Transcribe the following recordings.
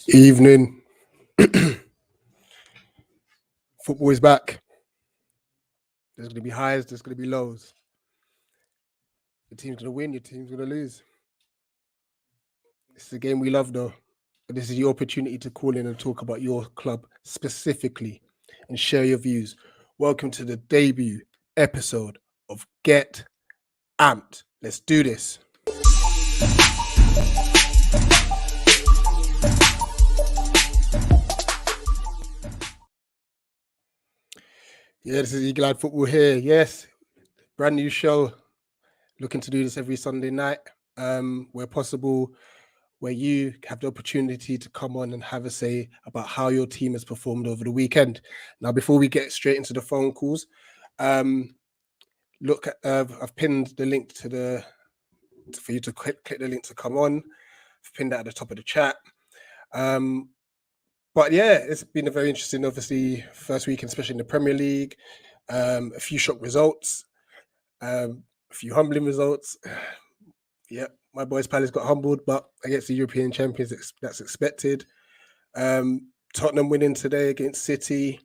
Evening. Football is back. There's going to be highs, there's going to be lows. Your team's going to win, your team's going to lose. It's a game we love, though. But this is your opportunity to call in and talk about your club specifically and share your views. Welcome to the debut episode of Get Amped. Let's do this. Yeah, this is Eagle Eyed Football here. Yes, brand new show. Looking to do this every Sunday night, where possible, where you have the opportunity to come on and have a say about how your team has performed over the weekend. Now, before we get straight into the phone calls, look, I've pinned the link for you to click the link to come on. I've pinned that at the top of the chat. But yeah, it's been a very interesting, obviously, first weekend, especially in the Premier League. A few shock results, a few humbling results. Yeah, my boys Palace got humbled, but against the European champions, that's expected. Tottenham winning today against City.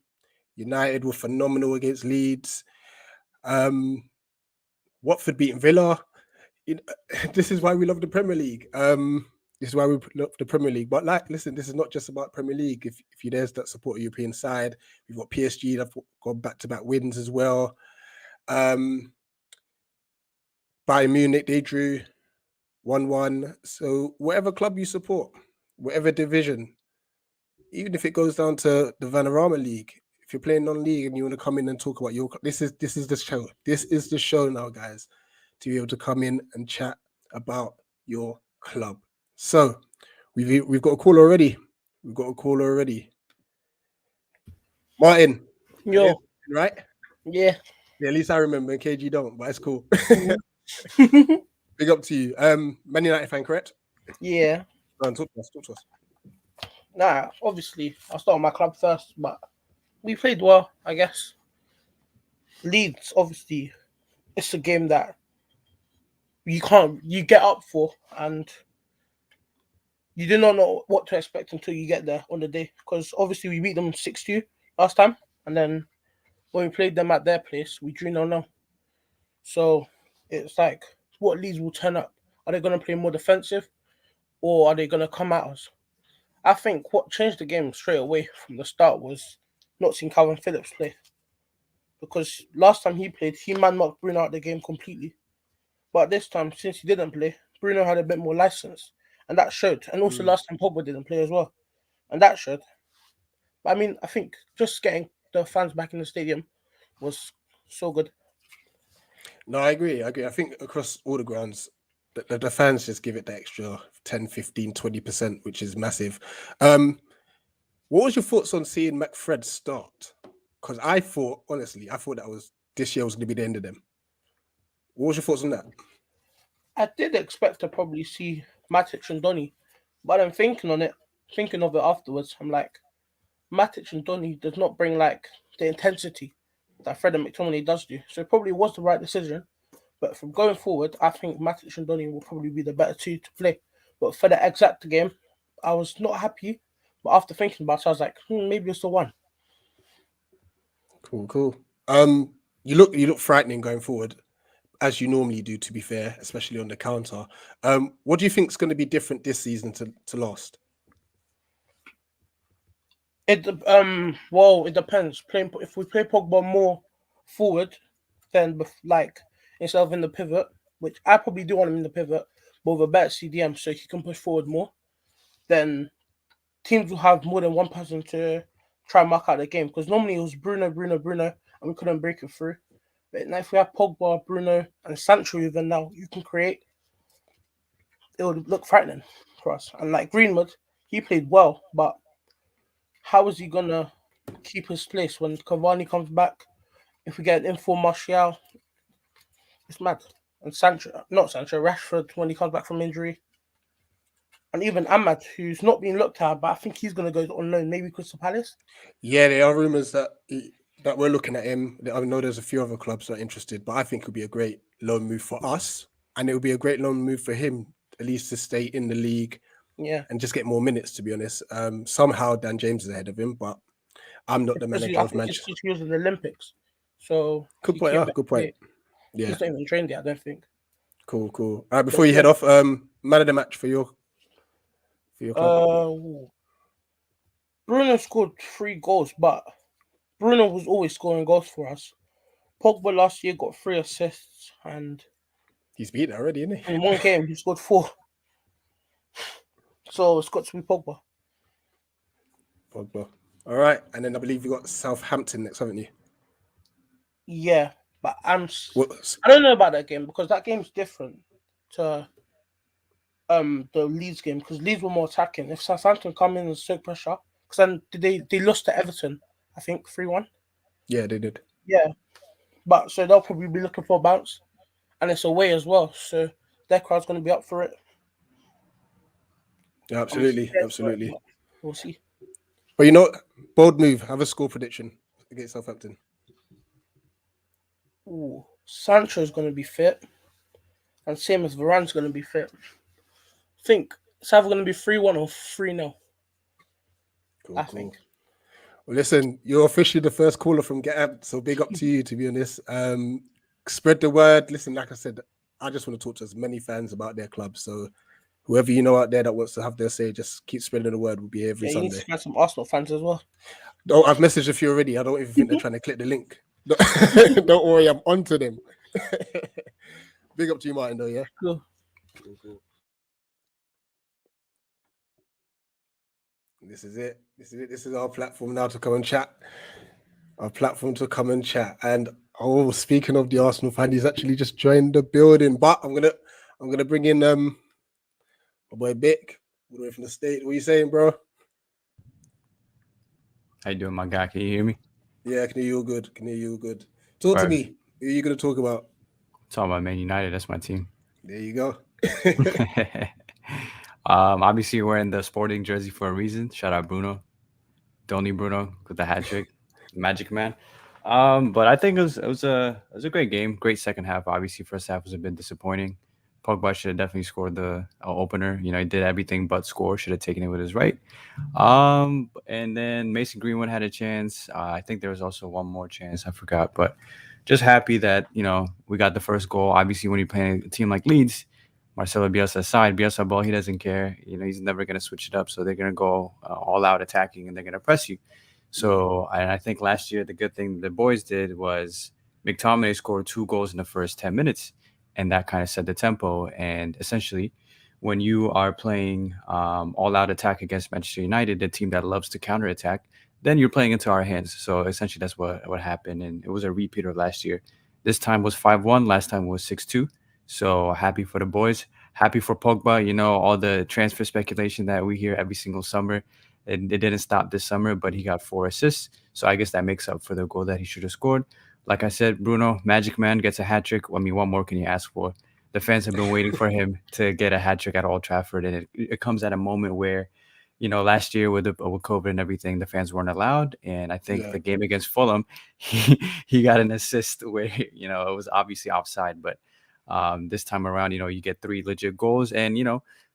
United were phenomenal against Leeds. Watford beating Villa. This is why we love the Premier League. This is why we love the Premier League. But listen, this is not just about Premier League. If you're there that support a European side, we've got PSG that have got back-to-back wins as well. Bayern Munich, they drew 1-1. So whatever club you support, whatever division, even if it goes down to the Vanarama League, if you're playing non-league and you want to come in and talk about your club, this is the show. This is the show now, guys, to be able to come in and chat about your club. So we've got a call already. Martin. Yo. Right? Yeah. Yeah, at least I remember. KG don't, but it's cool. Big up to you. Man United fan, correct? Yeah. Talk to us. Nah, obviously, I'll start with my club first, but we played well, I guess. Leeds, obviously, it's a game that you get up for, and you do not know what to expect until you get there on the day. Because obviously, we beat them 6-2 last time, and then when we played them at their place, we drew 0-0. So it's like, what Leeds will turn up? Are they going to play more defensive, or are they going to come at us? I think what changed the game straight away from the start was not seeing Calvin Phillips play. Because last time he played, he man-marked Bruno out the game completely. But this time, since he didn't play, Bruno had a bit more license. And that showed. And also last time Pogba didn't play as well. And that showed. But I mean, I think just getting the fans back in the stadium was so good. No, I agree. I think across all the grounds, the fans just give it the extra 10, 15, 20%, which is massive. What was your thoughts on seeing McFred start? Because I thought that this year was going to be the end of them. What was your thoughts on that? I did expect to probably see Matic and Donny, but I'm thinking of it afterwards. I'm like, Matic and Donny does not bring like the intensity that Fred and McTominay does do. So it probably was the right decision. But from going forward, I think Matic and Donny will probably be the better two to play. But for the exact game, I was not happy. But after thinking about it, I was like, maybe it's the one. Cool. You look frightening going forward, as you normally do, to be fair, especially on the counter. What do you think is going to be different this season to last? It depends. If we play Pogba more forward, then like instead of in the pivot, which I probably do want him in the pivot, but with a better CDM so he can push forward more, then teams will have more than one person to try and mark out the game. Because normally it was Bruno, and we couldn't break it through. But now if we have Pogba, Bruno, and Sancho even now, you can create. It would look frightening for us. And like Greenwood, he played well, but how is he gonna keep his place when Cavani comes back? If we get an informed Martial, it's mad. And Rashford when he comes back from injury. And even Ahmad, who's not being looked at, but I think he's going to go on loan, maybe Crystal Palace. Yeah, there are rumours that we're looking at him. I know there's a few other clubs that are interested, but I think it would be a great loan move for us. And it would be a great loan move for him, at least to stay in the league Yeah. and just get more minutes. To be honest, somehow Dan James is ahead of him, but I'm not the Especially, manager I of think it's Manchester. because he was in the Olympics, so Good he point. came Oh, back good point. late. Yeah, He's not even trained yet, I don't think. cool. All right, But before you yeah, head off, man of the match for your club. Bruno scored 3 goals, but Bruno was always scoring goals for us. Pogba last year got 3 assists, and He's beaten already, isn't he? in one game he scored 4. So it's got to be Pogba. Pogba. All right, and then I believe you got Southampton next, haven't you? Yeah, but I What? don't know about that game because that game's different to the Leeds game because Leeds were more attacking. If Southampton come in and soak pressure, because then they lost to Everton, I think 3-1. Yeah, they did. Yeah, but so they'll probably be looking for a bounce, and it's away as well, so their crowd's going to be up for it. Yeah, I'm absolutely, scared for it, absolutely. but we'll see. But you know, bold move. Have a score prediction against Southampton. Ooh, Sancho's going to be fit, and same as Varane's going to be fit. I think it's either going to be 3-1 or 3-0. Cool, I cool. think. Well, listen, you're officially the first caller from Get Amped, so big up to you. To be honest, spread the word. Listen, like I said, I just want to talk to as many fans about their club. So whoever you know out there that wants to have their say, just keep spreading the word. We'll be here every Yeah, you need to Sunday. find some Arsenal fans as well. Oh, I've messaged a few already. I don't even think they're trying to click the link. Don't worry, I'm onto them. Big up to you, Martin, though, yeah? Cool. Cool. This is it. This is our platform now to come and chat. And oh, speaking of the Arsenal fan, he's actually just joined the building. But I'm gonna bring in my boy Bick, all the way from the state. What are you saying, bro? How you doing, my guy? Can you hear me? Yeah, I can hear you all good. Talk to me. Who are you gonna talk about? Talking about Man United. That's my team. There you go. Obviously wearing the Sporting jersey for a reason. Shout out Bruno, Donny Bruno with the hat trick, Magic Man. But I think it was a great game. Great second half. Obviously, first half was a bit disappointing. Pogba should have definitely scored the opener. You know, he did everything but score. Should have taken it with his right. And then Mason Greenwood had a chance. I think there was also one more chance. I forgot, but just happy that we got the first goal. Obviously, when you're playing a team like Leeds, Marcelo Bielsa's side, Bielsa ball, he doesn't care. He's never going to switch it up. So they're going to go all out attacking and they're going to press you. So I think last year, the good thing the boys did was McTominay scored 2 goals in the first 10 minutes. And that kind of set the tempo. And essentially, when you are playing all out attack against Manchester United, the team that loves to counterattack, then you're playing into our hands. So essentially, that's what happened. And it was a repeat of last year. This time was 5-1. Last time was 6-2. So happy for the boys. Happy for Pogba. All the transfer speculation that we hear every single summer. It didn't stop this summer, but he got 4 assists. So I guess that makes up for the goal that he should have scored. Like I said, Bruno, Magic Man, gets a hat trick. I mean, what more can you ask for? The fans have been waiting for him to get a hat trick at Old Trafford. And it comes at a moment where, last year with COVID and everything, the fans weren't allowed. And I think the game against Fulham, he got an assist where, it was obviously offside. But this time around, you get 3 legit goals. And,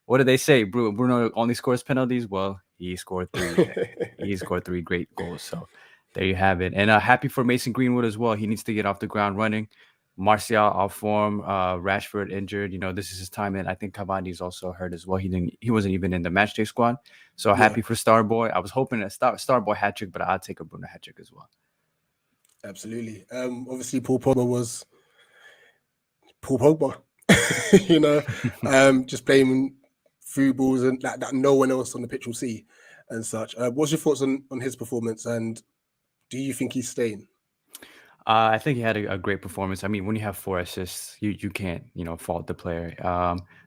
what do they say? Bruno only scores penalties. Well, he scored 3. He scored 3 great goals. So there you have it. And happy for Mason Greenwood as well. He needs to get off the ground running. Martial off form. Rashford injured. This is his time. And I think Cavani is also hurt as well. He wasn't even in the matchday squad. So happy for Starboy. I was hoping a Starboy hat trick, but I'll take a Bruno hat trick as well. Absolutely. Obviously, Paul Pogba was Paul Pogba. Just playing through balls and that no one else on the pitch will see and such. What's your thoughts on his performance, and do you think he's staying? I think he had a great performance. I mean, when you have 4 assists, you can't fault the player.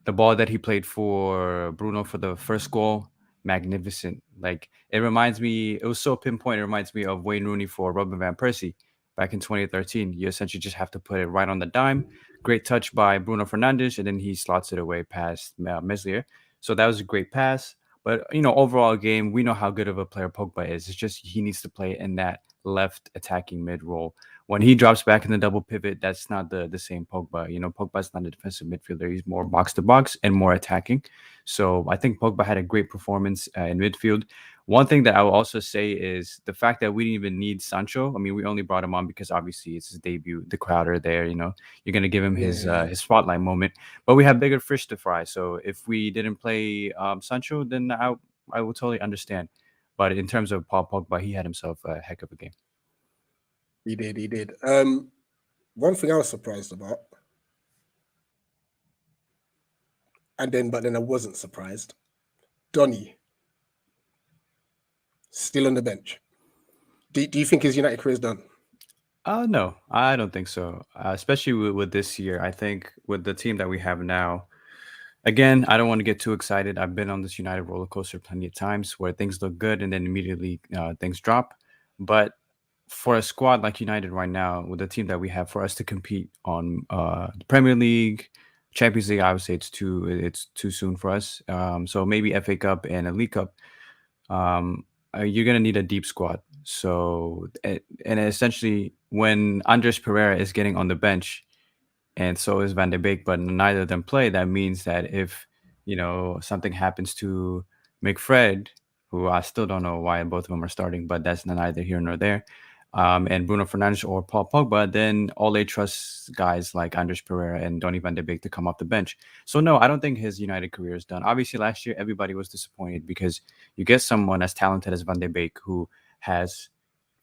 The ball that he played for Bruno for the first goal, magnificent. Like, it reminds me, it was so pinpoint. It reminds me of Wayne Rooney for Robin van Persie back in 2013. You essentially just have to put it right on the dime. Great touch by Bruno Fernandes, and then he slots it away past Meslier. So that was a great pass. But overall game, we know how good of a player Pogba is. It's just he needs to play in that left attacking mid role. when he drops back in the double pivot, that's not the same Pogba. You know, Pogba's not a defensive midfielder. He's more box to box and more attacking. So I think Pogba had a great performance in midfield. One thing that I will also say is the fact that we didn't even need Sancho. I mean, we only brought him on because obviously it's his debut. The crowd are there. You know, you're gonna give him his spotlight moment. But we have bigger fish to fry. So if we didn't play Sancho, then I will totally understand. But in terms of Paul Pogba, he had himself a heck of a game. He did. One thing I was surprised about, but then I wasn't surprised. Donny still on the bench. Do you think his United career is done? No, I don't think so. Especially with this year, I think with the team that we have now. Again, I don't want to get too excited. I've been on this United roller coaster plenty of times where things look good and then immediately things drop. But for a squad like United right now, with the team that we have, for us to compete on the Premier League, Champions League, I would say it's too soon for us. So maybe FA Cup and a League Cup. You're gonna need a deep squad. So and essentially, when Andres Pereira is getting on the bench, and so is Van de Beek, but neither of them play, that means that if something happens to McFred, who I still don't know why both of them are starting, but that's neither here nor there, and Bruno Fernandes or Paul Pogba, then Ole trusts guys like Andres Pereira and Donny van de Beek to come off the bench. So no, I don't think his United career is done. Obviously, last year everybody was disappointed because you get someone as talented as Van de Beek who has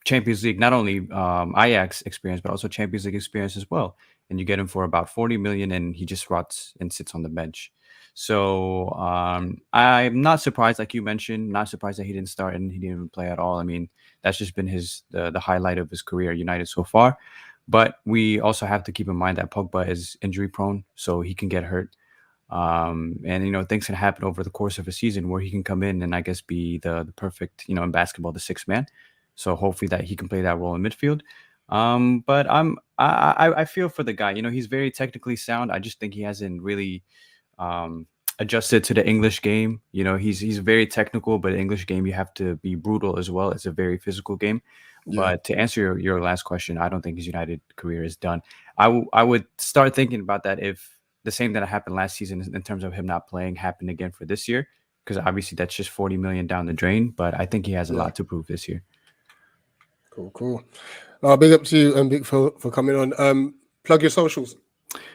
Champions League, not only Ajax experience, but also Champions League experience as well. And you get him for about 40 million and he just rots and sits on the bench. So I'm not surprised, like you mentioned, not surprised that he didn't start and he didn't even play at all. I mean, that's just been the highlight of his career at United so far. But we also have to keep in mind that Pogba is injury prone, so he can get hurt. And things can happen over the course of a season where he can come in and I guess be the perfect, in basketball, the sixth man. So hopefully that he can play that role in midfield. But I feel for the guy. He's very technically sound. I just think he hasn't really adjusted to the English game. He's very technical, but English game you have to be brutal as well. It's a very physical game. Yeah. But to answer your last question, I don't think his United career is done. I would start thinking about that if the same that happened last season in terms of him not playing happened again for this year, because obviously that's just 40 million down the drain. But I think he has a lot to prove this year. Cool. Big up to you and Big for coming on. Plug your socials.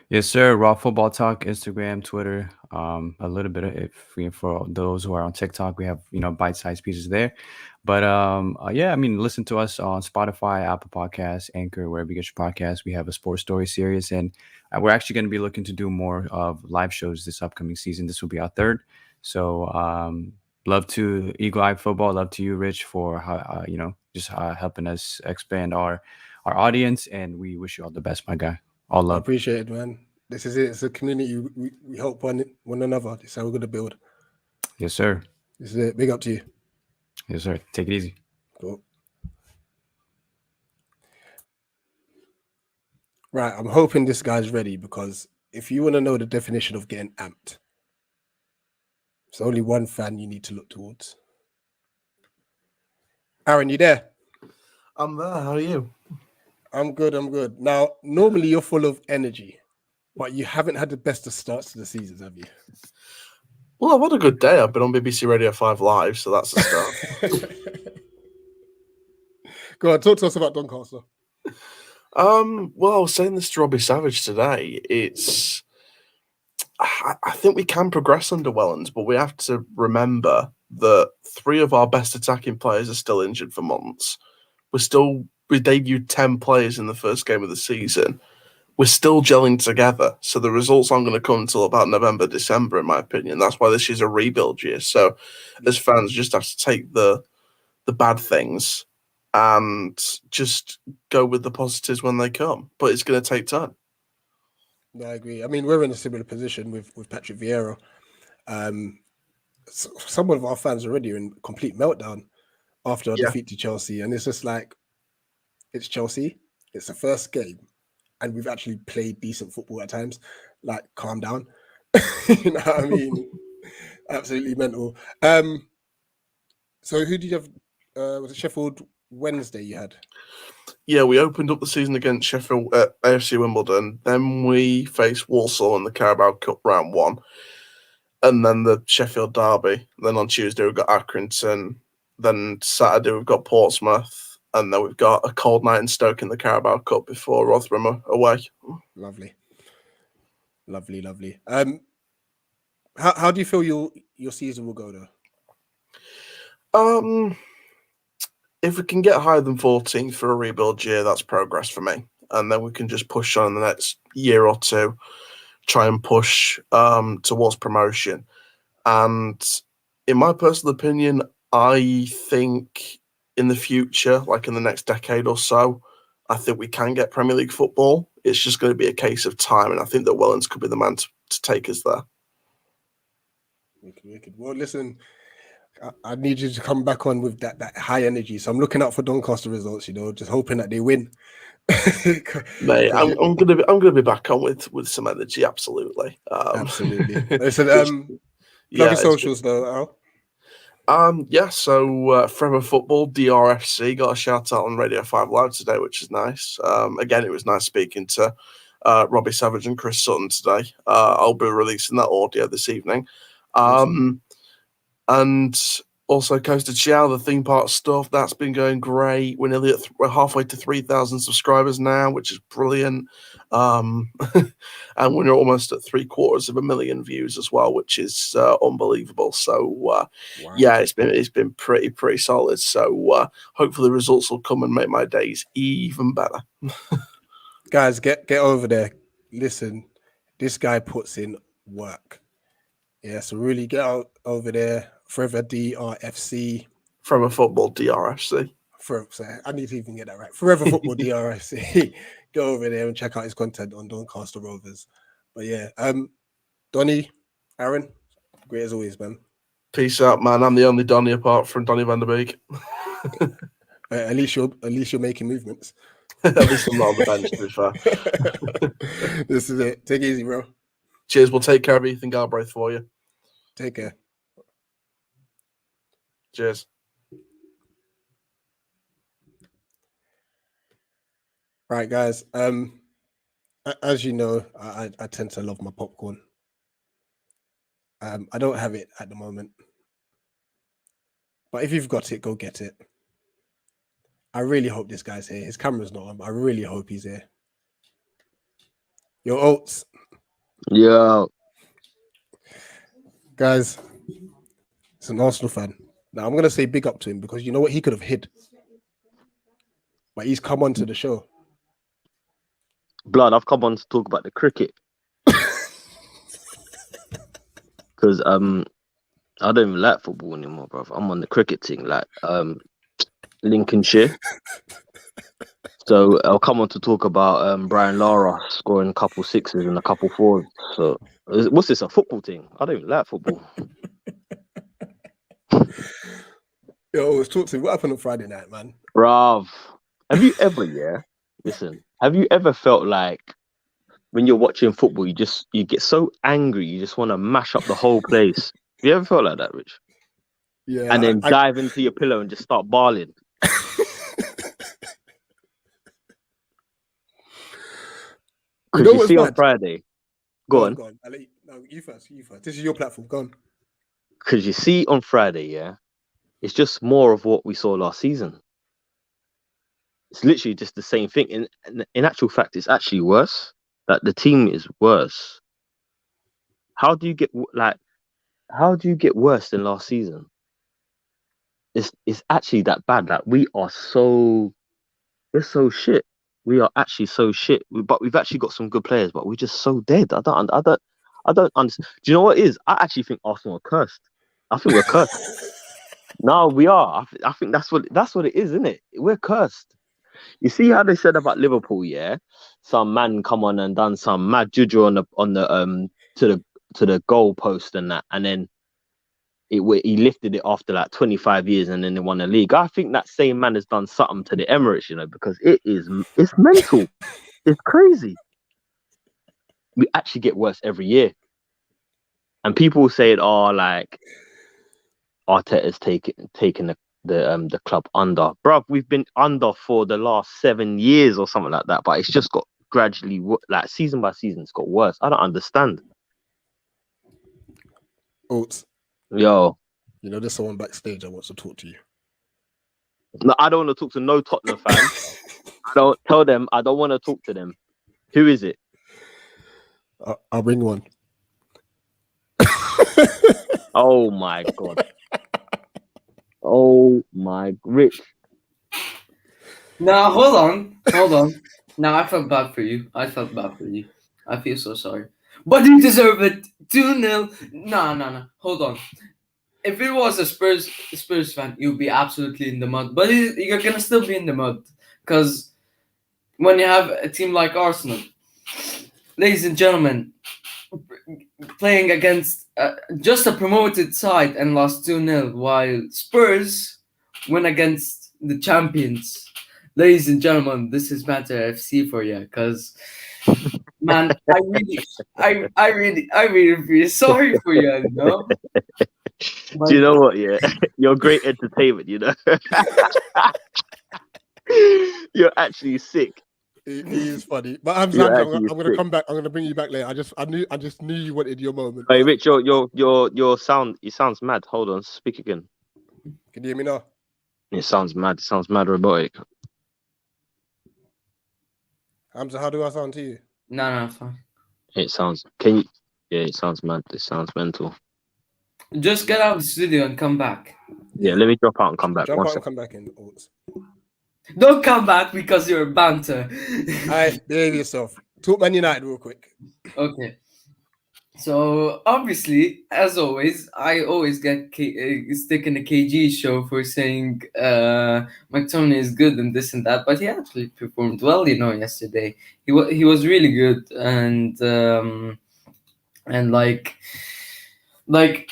Yes, sir. Raw Football Talk, Instagram, Twitter, a little bit for those who are on TikTok, we have bite-sized pieces there. But listen to us on Spotify, Apple Podcasts, Anchor, wherever you get your podcasts. We have a sports story series, and we're actually going to be looking to do more of live shows this upcoming season. This will be our third. So love to Eagle Eye Football. Love to you, Rich, for helping us expand our audience, and we wish you all the best, my guy. All love. I appreciate it, man. This is it. It's a community. We help one another. This is how we're going to build. Yes, sir. This is it. Big up to you. Yes, sir. Take it easy. Cool. Right. I'm hoping this guy's ready, because if you want to know the definition of getting amped, there's only one fan you need to look towards. Aaron, you there? I'm there. How are you? I'm good. Now, normally you're full of energy, but you haven't had the best of starts to the seasons, have you? Well, I've had a good day. I've been on BBC Radio 5 Live, so that's a start. Go on, talk to us about Doncaster. Well, I was saying this to Robbie Savage today. I think we can progress under Wellens, but we have to remember that 3 of our best attacking players are still injured for months. We debuted 10 players in the first game of the season. We're still gelling together. So the results aren't going to come until about November, December, in my opinion. That's why this is a rebuild year. So as fans, just have to take the bad things and just go with the positives when they come. But it's going to take time. I agree. I mean, we're in a similar position with Patrick Vieira. Some of our fans already are in complete meltdown after our defeat to Chelsea. And it's just like, it's Chelsea. It's the first game. And we've actually played decent football at times. Like, calm down. You know what I mean? Absolutely mental. So who did you have? Was it Sheffield Wednesday you had? Yeah, we opened up the season against Sheffield at AFC Wimbledon. Then we faced Walsall in the Carabao Cup round 1. And then the Sheffield Derby. Then on Tuesday, we've got Accrington. Then Saturday, we've got Portsmouth. And then we've got a cold night in Stoke in the Carabao Cup before Rotherham are away. Lovely. Lovely. How do you feel your season will go, though? If we can get higher than 14th for a rebuild year, that's progress for me. And then we can just push on in the next year or two, try and push towards promotion. And in my personal opinion, I think in the future, like in the next decade or so, I think we can get Premier League football. It's just going to be a case of time. And I think that Wellens could be the man to take us there. Wicked. Well, listen, I need you to come back on with that high energy. So I'm looking out for Doncaster results, just hoping that they win. Mate, I'm gonna be back on with some energy, absolutely. Absolutely. Listen, plug your socials though, Al. So Forever Football, DRFC, got a shout out on Radio 5 Live today, which is nice. Again, it was nice speaking to Robbie Savage and Chris Sutton today. I'll be releasing that audio this evening. Awesome. And also Costa Ciao, the theme park stuff, that's been going great. We're nearly we're halfway to 3,000 subscribers now, which is brilliant. And we're almost at 750,000 views as well, which is unbelievable. So wow. Yeah, it's been pretty solid. So hopefully the results will come and make my days even better. Guys, get over there. Listen, this guy puts in work. Yeah, so really get out over there. Forever DRFC. Forever Football DRFC. I need to even get that right. Forever Football DRFC. Go over there and check out his content on Doncaster Rovers. But yeah, Donny, Aaron, great as always, man. Peace out, man. I'm the only Donny apart from Donny van der Beek. At least you're making movements. At least I'm not on the bench, to be fair. This is it. Take it easy, bro. Cheers. We'll take care of Ethan Galbraith for you. Take care. Cheers. Right, guys. As you know, I tend to love my popcorn. I don't have it at the moment, but if you've got it, go get it. I really hope this guy's here. His camera's not on, but I really hope he's here. Yo, Oates. Yeah. Guys, it's an Arsenal fan. Now, I'm going to say big up to him because you know what? He could have hid. But he's come onto the show. Blood, I've come on to talk about the cricket. Because I don't even like football anymore, bro. I'm on the cricket team, like Lincolnshire. So I'll come on to talk about Brian Lara scoring a couple sixes and a couple fours. So what's this, a football thing? I don't even like football. Yo, let's talk to me. What happened on Friday night, man? Bruv, have you ever, have you ever felt like when you're watching football, you get so angry, you just want to mash up the whole place? Have you ever felt like that, Rich? Yeah. And then dive into your pillow and just start bawling. Because you see on Friday. Go on. Go on. No, you first. This is your platform. Go on. Because you see on Friday, yeah, it's just more of what we saw last season. It's literally just the same thing. In actual fact, it's actually worse. That the team is worse. How do you get worse than last season? It's actually that bad. Like we're so shit. We are actually so shit. But we've actually got some good players, but we're just so dead. I don't understand. Do you know what it is? I actually think Arsenal are cursed. I think we're cursed. No, we are. I think that's what it is, isn't it? We're cursed. You see how they said about Liverpool, yeah? Some man come on and done some mad juju on the to the goal post and that, and then he lifted it after like 25 years, and then they won the league. I think that same man has done something to the Emirates, because it's mental. It's crazy. We actually get worse every year, and people say it like Arteta's taking the club under. Bruv, we've been under for the last 7 years or something like that, but it's just got gradually, like season by season, it's got worse. I don't understand. Oats, Yo, you know, there's someone backstage that wants to talk to you. no, I don't want to talk to no Tottenham fans. I don't tell them I don't want to talk to them. Who is it? I'll bring one. Oh my god. Oh my Rich. Now hold on. Now I felt bad for you. I feel so sorry. But you deserve it. 2-0. No. Hold on. If it was a Spurs fan, you'd be absolutely in the mud. But you're gonna still be in the mud. Because when you have a team like Arsenal, ladies and gentlemen, playing against just a promoted side and lost 2-0, while Spurs win against the champions. Ladies and gentlemen, this is Matter FC for you, because man, I really feel sorry for you, you know? Do you know what? Yeah, you're great entertainment. You know, you're actually sick. He is funny, but I'm You're going actually to sick. come back. I'm going to bring you back later. I just knew you wanted your moment. Hey, Rich, your sound. It sounds mad. Hold on, speak again. Can you hear me now? It sounds mad. It sounds mad robotic. Hamza, how do I sound to you? No, fine. It sounds. Can you? Yeah, it sounds mad. It sounds mental. Just get out of the studio and come back. Yeah, let me drop out and come back. Jump One out and second. come back in. Oats. Don't come back because you're banter. Alright, behave yourself. Talk Man United real quick. Okay. So obviously, as always, I always get stick in the KG show for saying McTominay is good and this and that, but he actually performed well, you know, yesterday. He was really good, and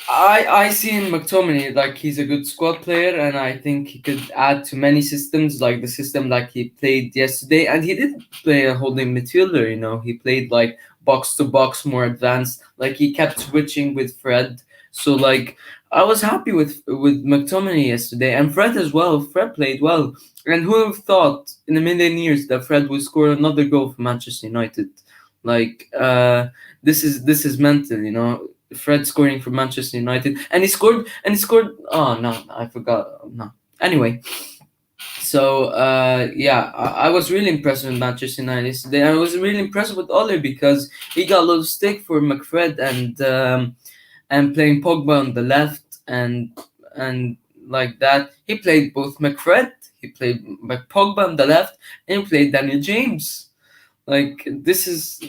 I see in McTominay like he's a good squad player, and I think he could add to many systems, like the system like he played yesterday. And he didn't play a holding midfielder, you know. He played like box to box, more advanced. Like he kept switching with Fred. So like I was happy with McTominay yesterday, and Fred as well. Fred played well, and who would have thought in a million years that Fred would score another goal for Manchester United? Like this is mental, you know. Fred scoring for Manchester United, and he scored. Oh no, I forgot. No, anyway. So I was really impressed with Manchester United yesterday. I was really impressed with Ole because he got a little stick for McFred and playing Pogba on the left and like that. He played both McFred, he played Pogba on the left, and he played Daniel James. Like this is.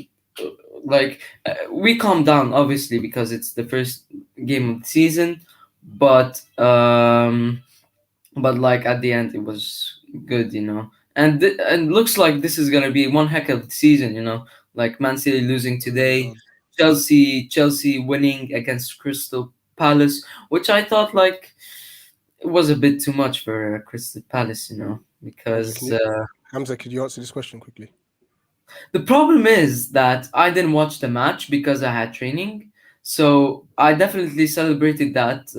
We calmed down obviously because it's the first game of the season, but like at the end it was good, you know. And looks like this is gonna be one heck of a season, you know. Like Man City losing today, Chelsea winning against Crystal Palace, which I thought like it was a bit too much for Crystal Palace, you know, because Hamza, could you answer this question quickly? the problem is that I didn't watch the match because I had training. So I definitely celebrated that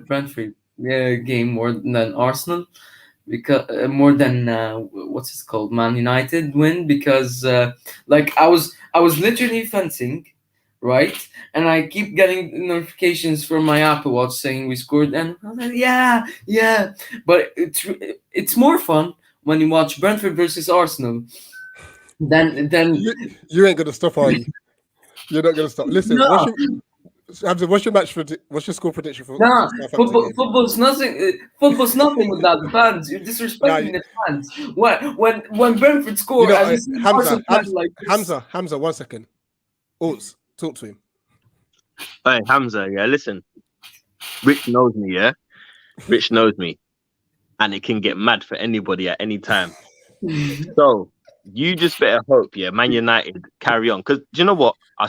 Brentford game more than Arsenal, because more than what's it called, Man United win, because like I was literally fencing, right? And I keep getting notifications from my Apple Watch saying we scored, and I was like, yeah. But it's more fun when you watch Brentford versus Arsenal. Then you ain't gonna stop, are you? You're not gonna stop. Listen, No. what's your score prediction for? Nah, Southampton game? football's nothing. Football's nothing without the fans. You're disrespecting the fans. When Brentford score, You know, and you see Arsenal fans like this. Hamza, 1 second. Oats, talk to him. Hey, Hamza, yeah, listen. Rich knows me, yeah? Rich knows me. And it can get mad for anybody at any time. So, you just better hope, yeah, Man United carry on. Because, do you know what? I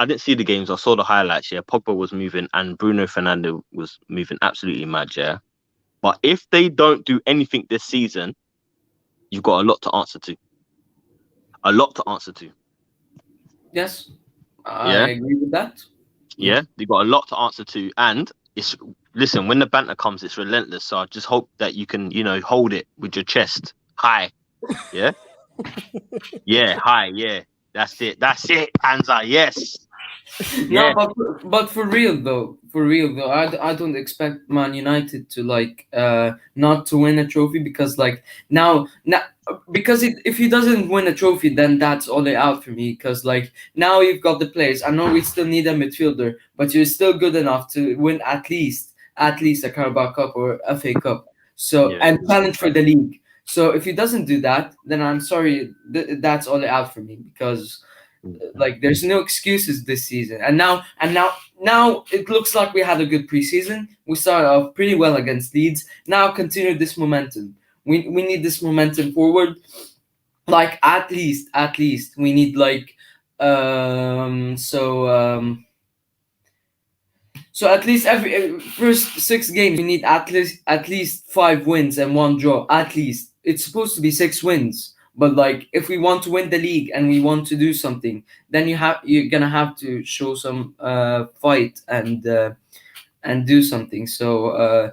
didn't see the games. I saw the highlights, yeah. Pogba was moving and Bruno Fernandes was moving absolutely mad, yeah. But if they don't do anything this season, you've got a lot to answer to. A lot to answer to. Yes, I agree with that. Yeah, they've got a lot to answer to, and it's listen, when the banter comes, it's relentless. So I just hope that you can, hold it with your chest high. Yeah, yeah, high. Yeah, that's it. That's it. Panza. Yes. No, Yeah. but for real though, I don't expect Man United to not to win a trophy because now because if he doesn't win a trophy, then that's all they out for me. Because now you've got the players. I know we still need a midfielder, but you're still good enough to win at least a Carabao Cup or FA Cup. So Yeah. and challenge for the league. So if he doesn't do that, then I'm sorry, that's all out for me because there's no excuses this season. And now it looks like we had a good preseason. We started off pretty well against Leeds. Now continue this momentum. We need this momentum forward. At least we need so at least every first 6 games we need at least 5 wins and 1 draw. At least it's supposed to be 6 wins, but if we want to win the league and we want to do something, then you're gonna have to show some fight and do something. So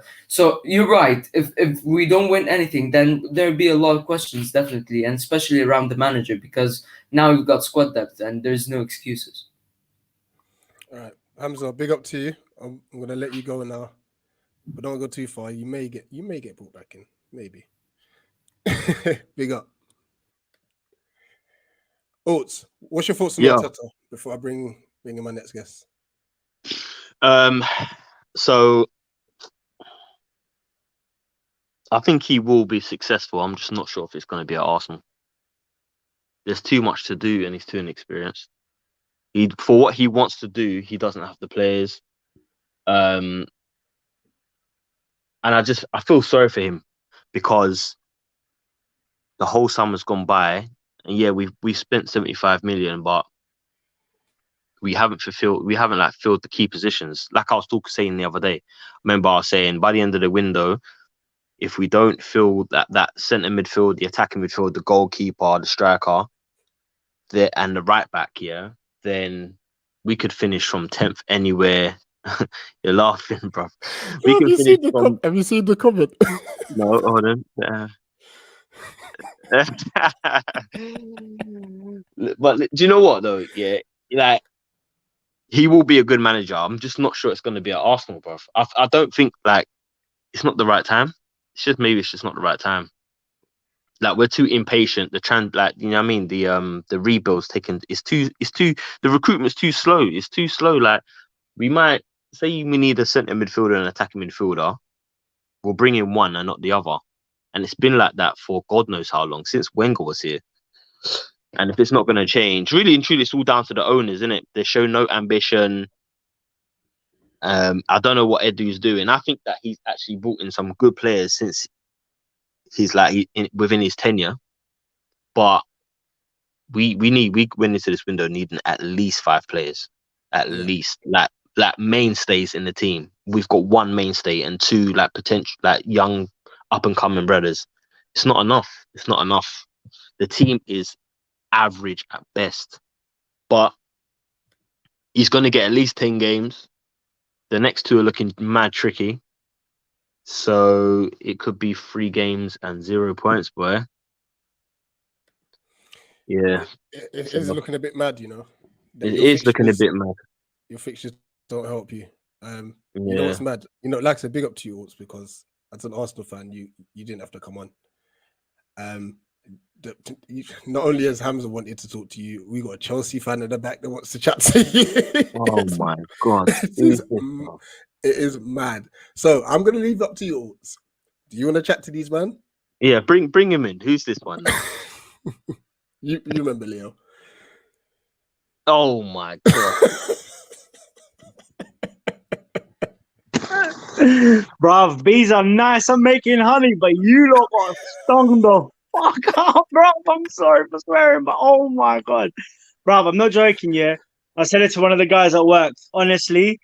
you're right. If we don't win anything, then there'll be a lot of questions definitely, and especially around the manager because now we've got squad depth and there's no excuses. All right, Hamza, big up to you. I'm gonna let you go now, but don't go too far. You may get brought back in, maybe. Big up. Oates, what's your thoughts on Arteta before I bring in my next guest? So I think he will be successful. I'm just not sure if it's going to be at Arsenal. There's too much to do and he's too inexperienced. For what he wants to do, he doesn't have the players. And I feel sorry for him because the whole summer's gone by, and yeah, we spent 75 million, but we haven't filled the key positions. Like I was saying the other day, remember I was saying by the end of the window, if we don't fill that centre midfield, the attacking midfield, the goalkeeper, the striker, and the right back, then we could finish from 10th anywhere. You're laughing, bro. Have you seen the comment? No, hold on. But do you know what though? Yeah, he will be a good manager. I'm just not sure it's going to be at Arsenal, bro. I don't think it's not the right time. It's just not the right time. We're too impatient. The rebuild's taken. The recruitment's too slow. It's too slow. We might say we need a centre midfielder and an attacking midfielder. We'll bring in one and not the other. And it's been like that for God knows how long, since Wenger was here. And if it's not going to change, really and truly, it's all down to the owners, isn't it? They show no ambition. I don't know what Edu's doing. I think that he's actually brought in some good players since he's within his tenure. But we went into this window needing at least 5 players, at least mainstays in the team. We've got 1 mainstay and 2 potential young up and coming brothers. It's not enough. It's not enough. The team is average at best, but he's going to get at least 10 games. The next 2 are looking mad tricky, so it could be 3 games and 0 points, boy. Yeah, it is looking a bit mad, It is looking a bit mad. Your fixtures don't help you. You Yeah. know what's mad? Like I said, big up to you, Oates, because as an Arsenal fan, you didn't have to come on. Not only has Hamza wanted to talk to you, we got a Chelsea fan in the back that wants to chat to you. Oh my God. It is mad. So I'm going to leave it up to you, Oates. Do you want to chat to these, man? Yeah, bring him in. Who's this one? You remember Leo? Oh my God. Bruv, bees are nice at making honey, but you lot got stung the fuck up, bruv. I'm sorry for swearing, but oh my God. Bruv, I'm not joking, yeah. I said it to one of the guys at work. Honestly,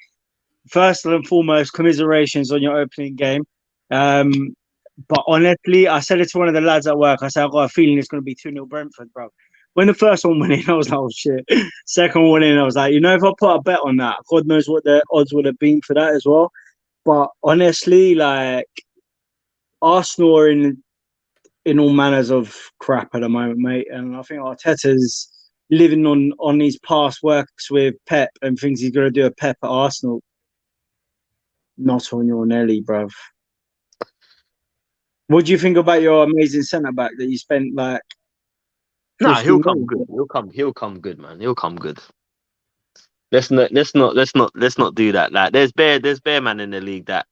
first and foremost, commiserations on your opening game. But honestly, I said it to one of the lads at work. I said, I've got a feeling it's going to be 2-0 Brentford, bruv. When the first one went in, I was like, oh shit. Second one in, I was like, if I put a bet on that, God knows what the odds would have been for that as well. But honestly, like Arsenal are in all manners of crap at the moment, mate. And I think Arteta's living on his past works with Pep and thinks he's gonna do a Pep at Arsenal. Not on your Nelly, bruv. What do you think about your amazing centre back that you spent like? Nah, 50 he'll come million? good. He'll come good, man. He'll come good. Let's not do that. Like there's bare man in the league that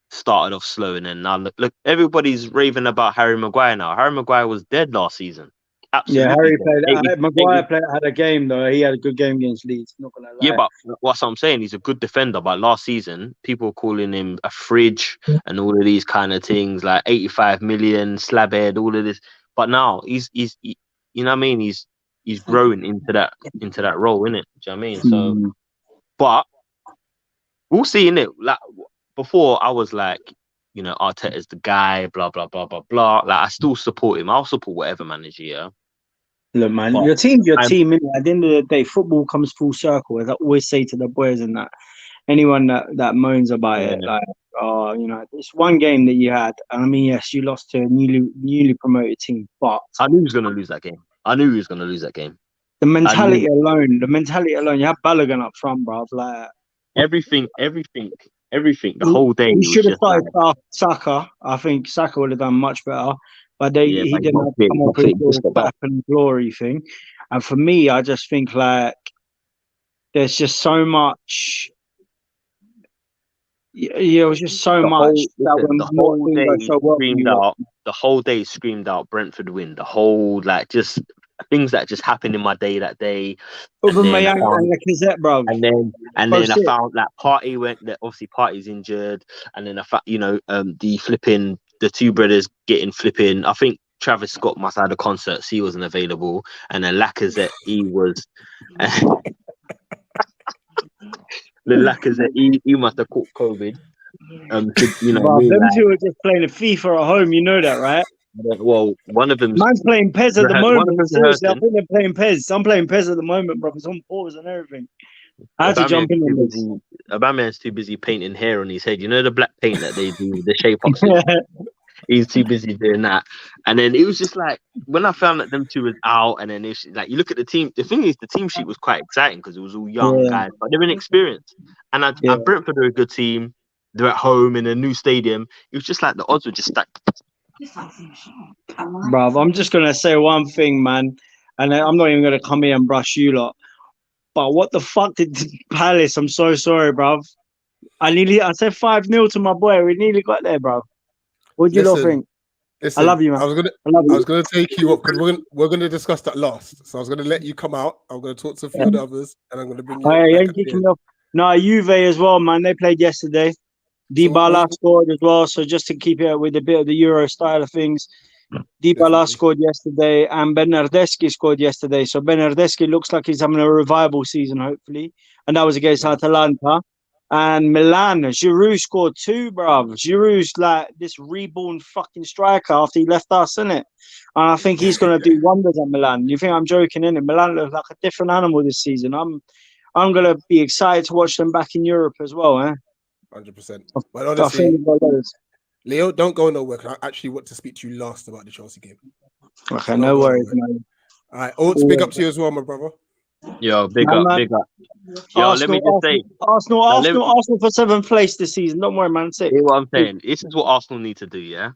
started off slow and then now look everybody's raving about Harry Maguire now. Harry Maguire was dead last season. Absolutely. Yeah, Harry dead. played. Maguire had a game though. He had a good game against Leeds. Not gonna lie. Yeah, but what I'm saying, he's a good defender. But last season, people were calling him a fridge and all of these kind of things, like 85 million slab head, all of this. But now he's you know what I mean? He's growing into that role, innit? Do you know what I mean? So, but we'll see, innit? Like before, I was like, you know, Arteta's the guy, blah blah blah blah blah. Like I still support him. I'll support whatever manager. Yeah. Look, man, But your team's your team. Innit? At the end of the day, football comes full circle. As I always say to the boys and that, anyone that moans about it, like, oh, you know, it's one game that you had. And I mean, yes, you lost to a newly promoted team, but I knew he was going to lose that game. the mentality alone, you have Balogun up front, bruv. Like Everything. The whole day. He should have was just started Saka. I think Saka would have done much better, but he but didn't have to come up with the back and glory thing. And for me, I just think like there's just so much. Yeah, it was just so much. The whole day screamed out Brentford win. The whole just things that just happened in my day that day. Aubameyang and Lacazette, bro. And then I found that Party went. That obviously Party's injured, and then the two brothers getting flipping. I think Travis Scott must have had a concert, so he wasn't available, and then Lacazette he was. The Lacazette he must have caught COVID. Them two are just playing a FIFA at home. You know that, right? Well, one of them. Mine's playing PES at the moment. Seriously, I think they're playing PES. I'm playing PES at the moment, bro. It's on pause and everything. I had to jump in on this. Aubameyang's too busy painting hair on his head. You know the black paint that they do, the shape ups. He's too busy doing that. And then it was just like when I found that them two was out, and then it's like you look at the team. The thing is, the team sheet was quite exciting because it was all young guys, but they're inexperienced. And Brentford are a good team. They're at home in a new stadium. It was just like the odds were just stacked. Bruv, I'm just gonna say one thing, man, and I'm not even gonna come here and brush you lot. But what the fuck did Palace? I'm so sorry, bruv. I said 5-0 to my boy. We nearly got there, bruv. What do you lot think? Listen, I love you, man. I was gonna take you up because we're gonna discuss that last. So I was gonna let you come out. I'm gonna talk to a few of the others, and I'm gonna bring you. Ain't kicking me off. No, Juve as well, man. They played yesterday. Dybala scored as well. So just to keep it with a bit of the Euro style of things, Dybala scored yesterday, and Bernardeschi scored yesterday. So Bernardeschi looks like he's having a revival season, hopefully. And that was against Atalanta. And Milan, Giroud scored 2, bruv. Giroud's like this reborn fucking striker after he left us, innit? And I think he's going to do wonders at Milan. You think I'm joking, innit? Milan looks like a different animal this season. I'm going to be excited to watch them back in Europe as well, 100%. But honestly, Leo, don't go nowhere because I actually want to speak to you last about the Chelsea game. Okay, so no worries, man. All right, Oates, big up to you as well, my brother. Yo, big up. Yo, Arsenal, let me just say, Arsenal for 7th place this season. Don't worry, man. Hear what I'm saying. This is what Arsenal need to do, yeah.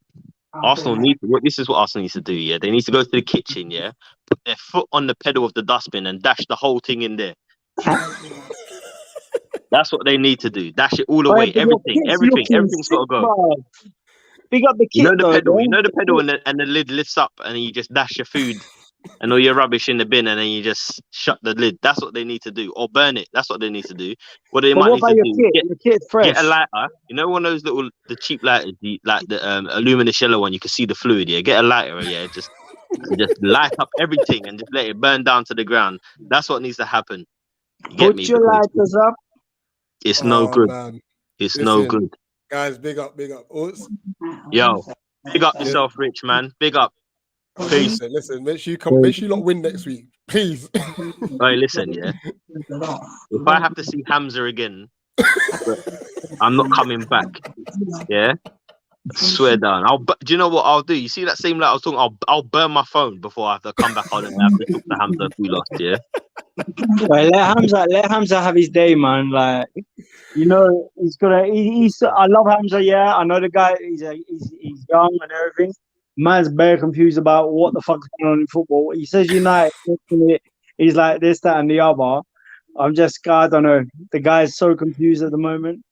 This is what Arsenal needs to do, yeah. They need to go to the kitchen, yeah, put their foot on the pedal of the dustbin and dash the whole thing in there. That's what they need to do. Dash it all away. Everything's got to go. Big up the kit, you know the pedal, and the lid lifts up, and you just dash your food and all your rubbish in the bin, and then you just shut the lid. That's what they need to do, or burn it. That's what they need to do. What they might need to do: get a lighter. You know, one of those the cheap lighters, the luminous yellow one. You can see the fluid. Yeah, get a lighter. Yeah, just light up everything and just let it burn down to the ground. That's what needs to happen. Put your lighters up. It's no good. Man. It's no good. Guys, big up. Oates. Yo, big up yourself, Rich, man. Big up. Peace. Listen, make sure you lot win next week. Please. Right, listen, yeah. If I have to see Hamza again I'm not coming back. Yeah. Swear down. Do you know what I'll do? You see that same like I was talking. I'll burn my phone before I have to come back on and have to talk to Hamza if we lost. Yeah. Well, let Hamza have his day, man. Like, you know, he's gonna. He's. I love Hamza. Yeah, I know the guy. He's young and everything. Man's very confused about what the fuck's going on in football. He says United. He's like this, that, and the other. I don't know. The guy's so confused at the moment.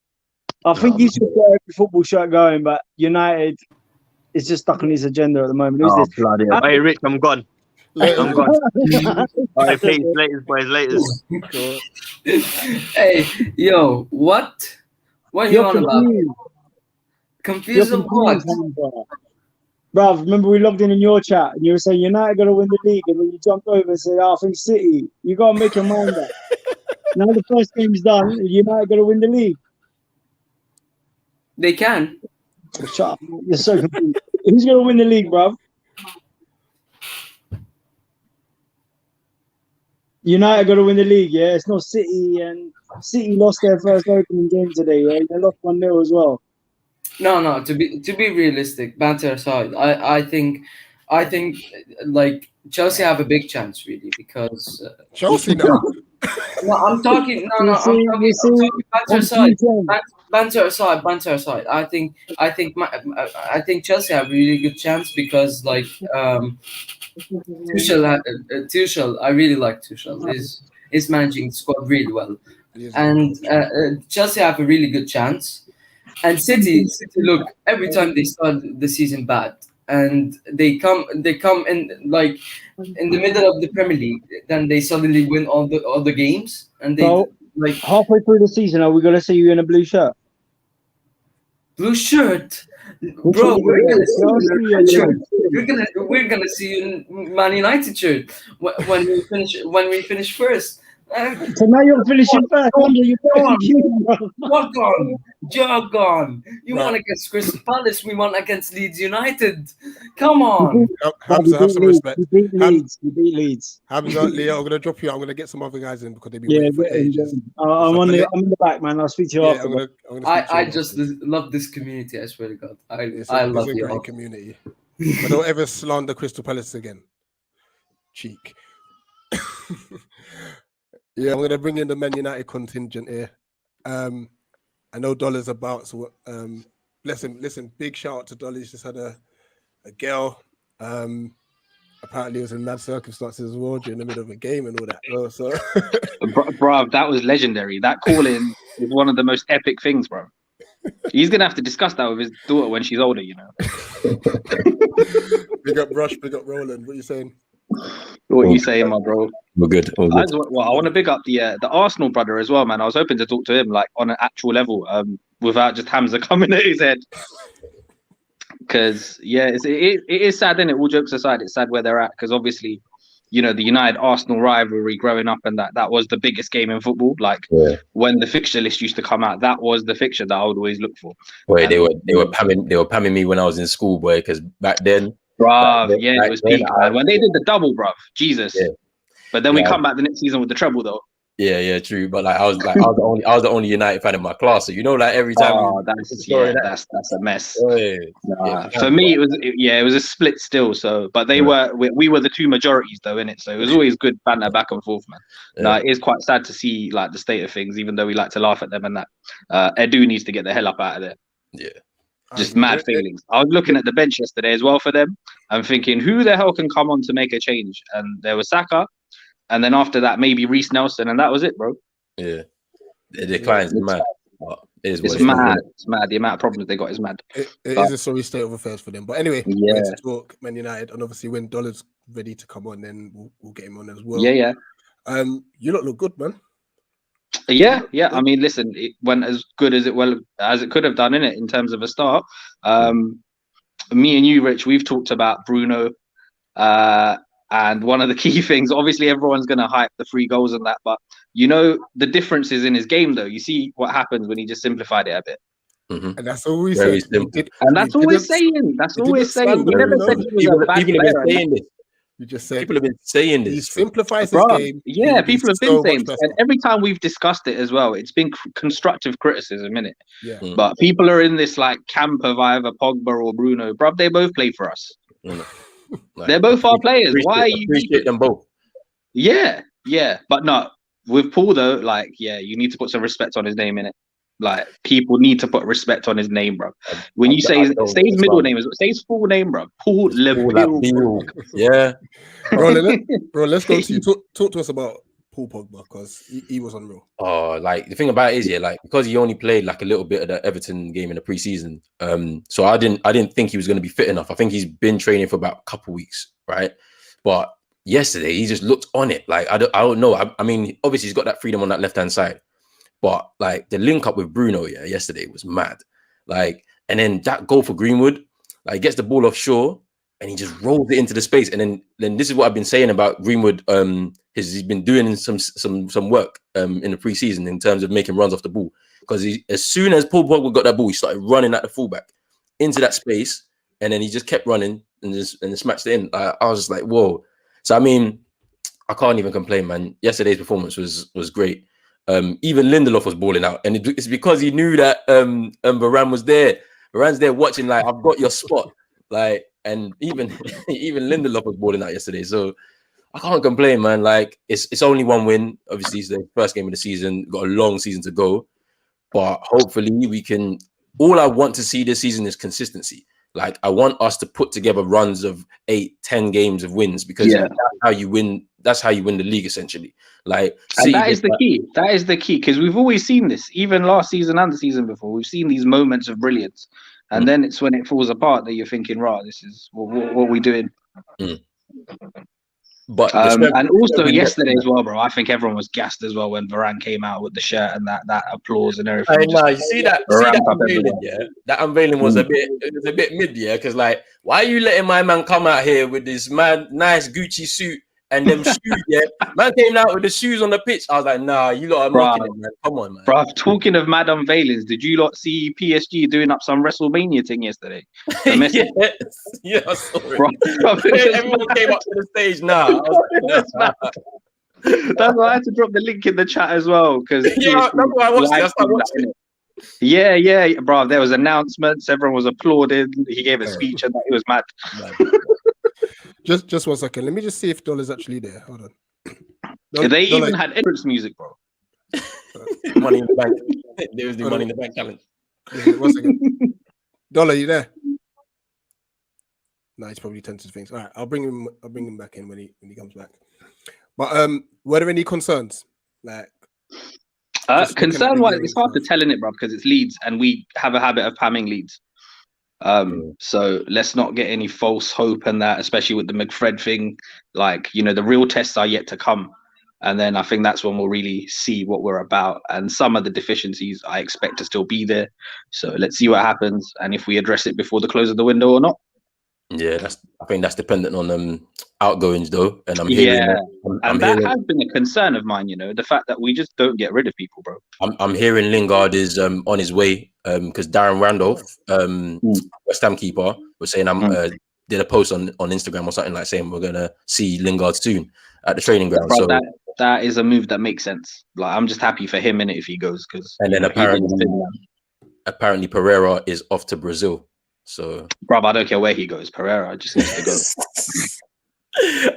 I think he should get every football shirt going, but United is just stuck on his agenda at the moment. Who's this? Bloody hell. Hey, Rich, I'm gone. I'm gone. All right, please, latest, boys, latest. Hey, yo, what? What are you on about? Confused of what? Bruv, remember we logged in your chat and you were saying United got to win the league, and then you jumped over and said, I think City. You got to make your mind up. Now the first game's done, United got to win the league. They can. Shut up. You're so confused. Who's going to win the league, bruv? United got to win the league, yeah? It's not City, and City lost their first opening game today, yeah? They lost 1-0 as well. No. To be realistic, banter aside, I think like Chelsea have a big chance really because Chelsea now. No, I'm talking. No, I'm talking banter aside. Banter aside. I think Chelsea have a really good chance because like Tuchel. I really like Tuchel. Is managing the squad really well, and Chelsea have a really good chance. And City look every time they start the season bad, and they come in like in the middle of the Premier League, then they suddenly win all the games, and they like halfway through the season. Are we gonna see you in a blue shirt? Blue shirt, bro. We're gonna see you in Man United shirt when we finish first. So now you're finishing first. Jog on. You won against Crystal Palace. We won against Leeds United. Come on. Hamza, have some respect. You beat Leeds. Hamza, Leo, I'm going to drop you. I'm going to get some other guys in because they've been waiting for ages. I'm in the back, man. I'll speak to you after. I just love this community. I swear to God. I love you. It's a great community. But don't ever slander Crystal Palace again. Cheek. Yeah, I'm going to bring in the Man United contingent here. I know Dollar's about, so bless him. Listen, big shout out to Dollar. He's just had a girl. Apparently, it was in mad circumstances as well during the middle of a game and all that. So, bro, that was legendary. That call-in is one of the most epic things, bro. He's going to have to discuss that with his daughter when she's older, you know. Big up Rush, big up Roland. What are you saying? What are you saying, my bro? We're good. Well, I want to big up the Arsenal brother as well, man. I was hoping to talk to him like on an actual level, without just Hamza coming at his head. Because it is sad, isn't it? All jokes aside, it's sad where they're at. Because obviously, you know, the United Arsenal rivalry growing up, and that was the biggest game in football. Like when the fixture list used to come out, that was the fixture that I would always look for. Boy, they were pamming me when I was in school, boy. Because back then. Bruv, it was peak, man. When they did the double, bruv, Jesus. Yeah. But then we come back the next season with the treble, though. Yeah, true. But like I was the only United fan in my class. So you know, like every time. That's a mess. For me, it was a split still. So, but we were the two majorities though in it. So it was always good banter back and forth, man. Like it is quite sad to see like the state of things, even though we like to laugh at them and that. Edu needs to get the hell up out of there. Yeah. Just mad feelings. I was looking at the bench yesterday as well for them. I'm thinking, who the hell can come on to make a change? And there was Saka, and then after that, maybe Reece Nelson, and that was it, bro. Yeah, the declines is mad. It's mad. It's mad. The amount of problems they got is mad. It is a sorry state of affairs for them. But anyway, we're to talk Man United, and obviously when Dollar's ready to come on, then we'll get him on as well. Yeah. You lot look good, man. Yeah. I mean, listen, it went as good as it could have done in terms of a start. Me and you, Rich, we've talked about Bruno, and one of the key things. Obviously, everyone's going to hype the 3 goals and that, but you know the differences in his game, though. You see what happens when he just simplified it a bit. Mm-hmm. And that's always saying. That's always saying. We never said he was a bad player. You just said People have been saying he this. simplifies his Bruv, game. he yeah, will be people have so been much saying, better. and every time we've discussed it as well, it's been constructive criticism, innit? Yeah. Mm. But people are in this like camp of either Pogba or Bruno. Bruv, they both play for us. Like, They're both our players. Why are you? appreciate them both? Yeah, yeah, but no, with Paul though, like, yeah, you need to put some respect on his name, innit? Like, people need to put respect on his name, bro. When you say say his middle name, say his full name, bro. Paul Labille. Yeah. Bro, let's go to you. Talk to us about Paul Pogba, because he was unreal. Oh, like the thing about it is, yeah, like because he only played like a little bit of the Everton game in the preseason. So I didn't think he was going to be fit enough. I think he's been training for about a couple weeks, right? But yesterday he just looked on it. Like I don't know. I mean, obviously he's got that freedom on that left hand side, but like the link up with Bruno, yeah, yesterday was mad. Like, and then that goal for Greenwood, like gets the ball offshore and he just rolls it into the space. And then this is what I've been saying about Greenwood. He's been doing some work in the preseason in terms of making runs off the ball, because as soon as Paul Pogba got that ball, he started running at the fullback into that space, and then he just kept running and just smashed it in. I was just like, whoa. So I mean, I can't even complain, man. Yesterday's performance was great. Even Lindelof was balling out, and it's because he knew that Varane was there. Varane's there watching, like, I've got your spot, like, and even Lindelof was balling out yesterday. So I can't complain, man. Like, it's only one win. Obviously, it's the first game of the season. Got a long season to go, but hopefully we can. All I want to see this season is consistency. Like, I want us to put together runs of 8-10 games of wins, because that's how you win. That's how you win the league, essentially. Like, and that is the key. That is the key, because we've always seen this, even last season and the season before. We've seen these moments of brilliance, and then it's when it falls apart that you're thinking, right, this is what are we doing? But and also yesterday as well, bro. I think everyone was gassed as well when Varane came out with the shirt and that applause and everything. I know. You see that unveiling, yeah? That unveiling was a bit mid, yeah, because like, why are you letting my man come out here with this nice Gucci suit and them shoes? Yeah, man came out with the shoes on the pitch. I was like, nah, you lot are mocking it, man. Come on, man. Bro, talking of mad unveilings, did you lot see PSG doing up some WrestleMania thing yesterday? Yeah, I saw it. Everyone came up to the stage now. I was like, that's why I had to drop the link in the chat as well, because that's why I watched it. I started watching it. Yeah, bro. There was announcements. Everyone was applauding. He gave a speech, and it was mad. Just 1 second. Let me just see if Dollar's actually there. Hold on. They even had entrance music, bro. Money in the bank. There was the Money in the Bank challenge. 1 second. Dollar, you there? No, he's probably tenses things. All right, I'll bring him back in when he comes back. But were there any concerns? Like, concern wise, it's hard to tell in it, bro, because it's Leeds, and we have a habit of pamming Leeds. So let's not get any false hope in that, especially with the McFred thing. Like, you know, the real tests are yet to come, and then I think that's when we'll really see what we're about. And some of the deficiencies I expect to still be there. So let's see what happens, and if we address it before the close of the window or not. Yeah, I think that's dependent on outgoings though, and I'm hearing, that has been a concern of mine. You know, the fact that we just don't get rid of people, bro. I'm hearing Lingard is on his way, because Darren Randolph, West Ham keeper, was saying did a post on Instagram or something, like saying we're gonna see Lingard soon at the training ground. Bro, so that is a move that makes sense. Like, I'm just happy for him in it if he goes, because and then apparently Pereira is off to Brazil. So, bro, I don't care where he goes. Pereira just needs to go.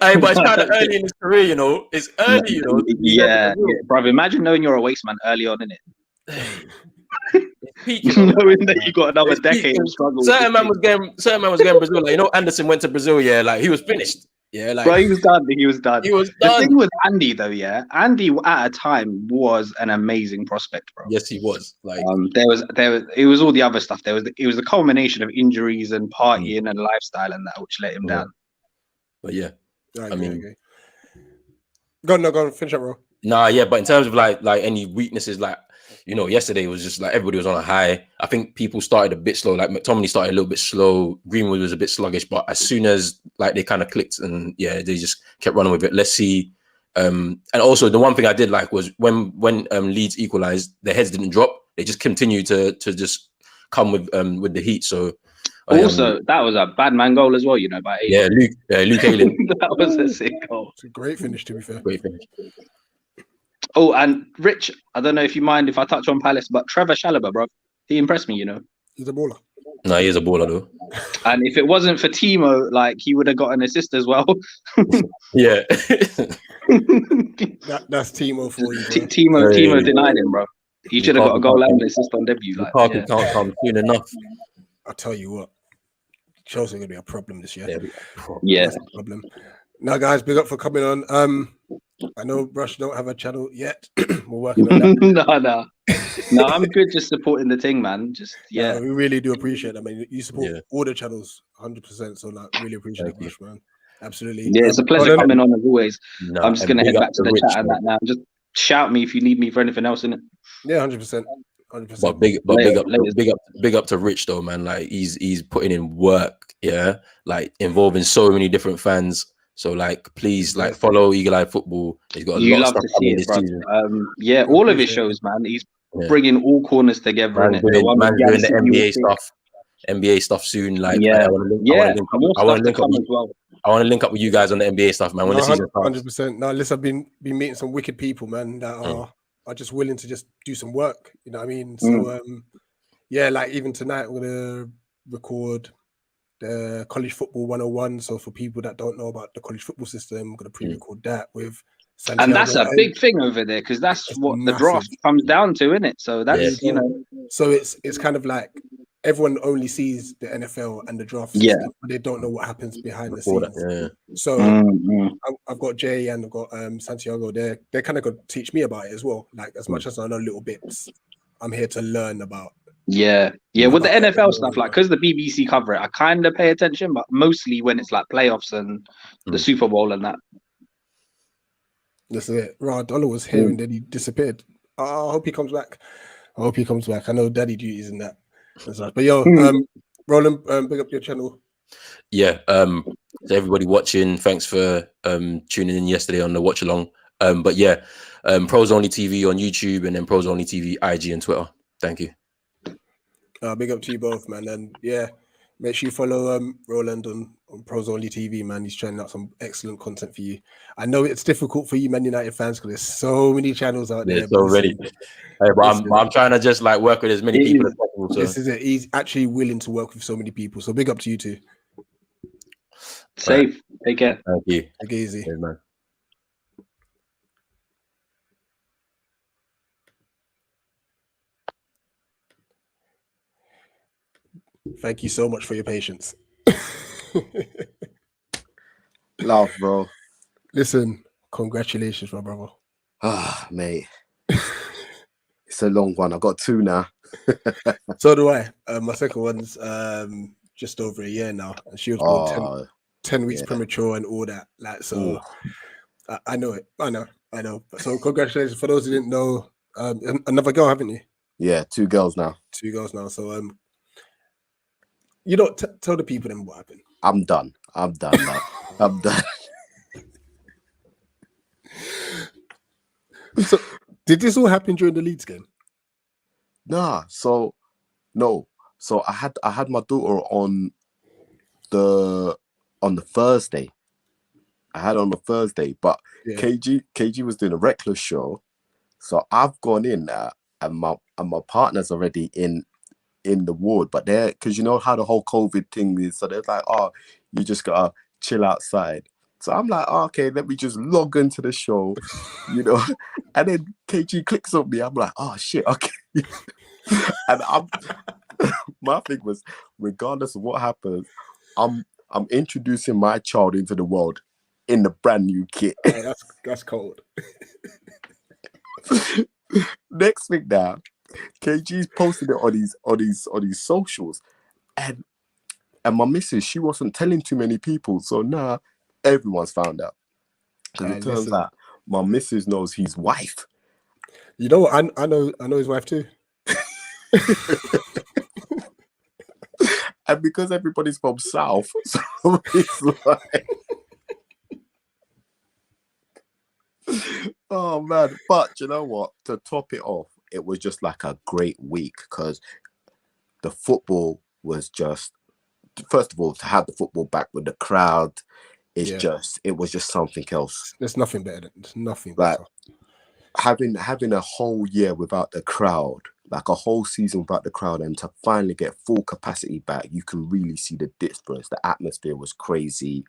Hey, but it's kind of early in his career, you know. It's early, you know. Yeah, bro. Imagine knowing you're a waste man early on in it. Knowing that you got another decade of struggle. Certain man was getting Brazil. Like, you know, Anderson went to Brazil. Yeah, like he was finished. Yeah, like, bro, he was done. He was done. The thing with Andy, though, yeah, Andy at a time was an amazing prospect, bro. Yes, he was. Like, it was all the other stuff. It was the culmination of injuries and partying and lifestyle and that which let him down. But yeah, I mean, go on, finish up, bro. Nah, yeah, but in terms of like any weaknesses, like, you know, yesterday was just like everybody was on a high. I think people started a bit slow. Like McTominay started a little bit slow. Greenwood was a bit sluggish, but as soon as like they kind of clicked and yeah, they just kept running with it. Let's see. And also the one thing I did like was when Leeds equalized, their heads didn't drop. They just continued to just come with the heat. So Also, that was a bad man goal as well, you know, by yeah, Luke Ayling. That was a sick goal. It's a great finish, to be fair. Great finish. Oh, and Rich, I don't know if you mind if I touch on Palace, but Trevor Chalobah, bro, he impressed me, you know. He's a baller. No, he is a baller though. And if it wasn't for Timo, like he would have got an assist as well. Yeah. That's Timo for you, bro. Timo denied him, bro. He should have got a goal and an assist on debut. Like, Lukaku can't come soon enough. I'll tell you what, Chelsea are going to be a problem this year. Yeah. That's a problem. Now, guys, big up for coming on. I know Rush don't have a channel yet. We're working on that. No, I'm good just supporting the thing, man. Just, yeah. We really do appreciate it. I mean, you support all the channels 100%. So, like, really appreciate it, Rush, man. Absolutely. Yeah, it's a pleasure coming on as always. No, I'm just going to head back to the chat and that now. Just shout me if you need me for anything else, innit? Yeah, 100%. 100%. But big up to Rich though, man. Like he's putting in work, yeah. Like involving so many different fans. So like, please, like follow Eagle Eye Football. He's got a lot of stuff coming this season. Yeah, all of his shows, man. He's bringing all corners together. Man's doing the NBA stuff soon. Like, I want to link up with you guys on the NBA stuff, man. When the season starts. 100%. No, listen, I've been meeting some wicked people, man, that are just willing to just do some work. You know what I mean? So yeah, like even tonight I'm gonna record the college football 101. So for people that don't know about the college football system, I'm gonna pre-record that with Santiago. And that's a big thing over there because that's what the draft comes down to, isn't it? So that's you know. So it's kind of like everyone only sees the NFL and the draft system, but they don't know what happens behind the scenes. So I've got Jay and I've got Santiago. They're kind of going to teach me about it as well. Like as much as I know little bits, I'm here to learn about. Yeah. With the NFL stuff, like because the BBC cover it, I kind of pay attention, but mostly when it's like playoffs and the Super Bowl and that. That's it. Rod Dollar was here and then he disappeared. I hope he comes back. I know daddy duties and that. But yo, Roland, big up your channel. Yeah, to everybody watching, thanks for tuning in yesterday on the watch along. But yeah, Pros Only TV on YouTube and then Pros Only TV IG and Twitter. Thank you. Big up to you both, man. And yeah, make sure you follow Roland on Pros Only TV, man. He's churning out some excellent content for you. I know it's difficult for you Man United fans because there's so many channels out there. So ready. Hey, but I'm trying to just like work with as many people as possible. So. This is it. He's actually willing to work with so many people. So big up to you too. Safe. Take care. Thank you. Take it easy. Cheers, man. Thank you so much for your patience. Love, bro. Listen, congratulations, my brother. Mate. It's a long one. I got 2 now. So do I. My second one's just over a year now, and she was born 10 weeks premature and all that. Like, so I know it. I know. So congratulations. For those who didn't know, another girl, haven't you? Yeah, 2 girls now. 2 girls now. So you don't tell the people then what happened. I'm done. Man. I'm done. So did this all happen during the Leeds game? Nah. So no. So I had my daughter on the Thursday. I had on the Thursday, but KG was doing a Reckless show. So I've gone in there and my partner's already in the ward, but they're, because you know how the whole COVID thing is, so they're like, oh, you just gotta chill outside. So I'm like, oh, okay, let me just log into the show, you know. And then KG clicks on me. I'm like, oh shit, okay. And my thing was, regardless of what happens, I'm introducing my child into the world in the brand new kit. Yeah, that's cold. Next thing now, KG's posted it on his socials, and my missus, she wasn't telling too many people, so now everyone's found out. And it turns out my missus knows his wife. You know what? I know his wife too. And because everybody's from South, so it's like, oh man. But you know what? To top it off, it was just like a great week because the football was just first of all, to have the football back with the crowd is Yeah. it was just something else. There's nothing better than there's nothing Like better. having a whole year without the crowd, like a whole season without the crowd, and to finally get full capacity back, you can really see the difference. The atmosphere was crazy.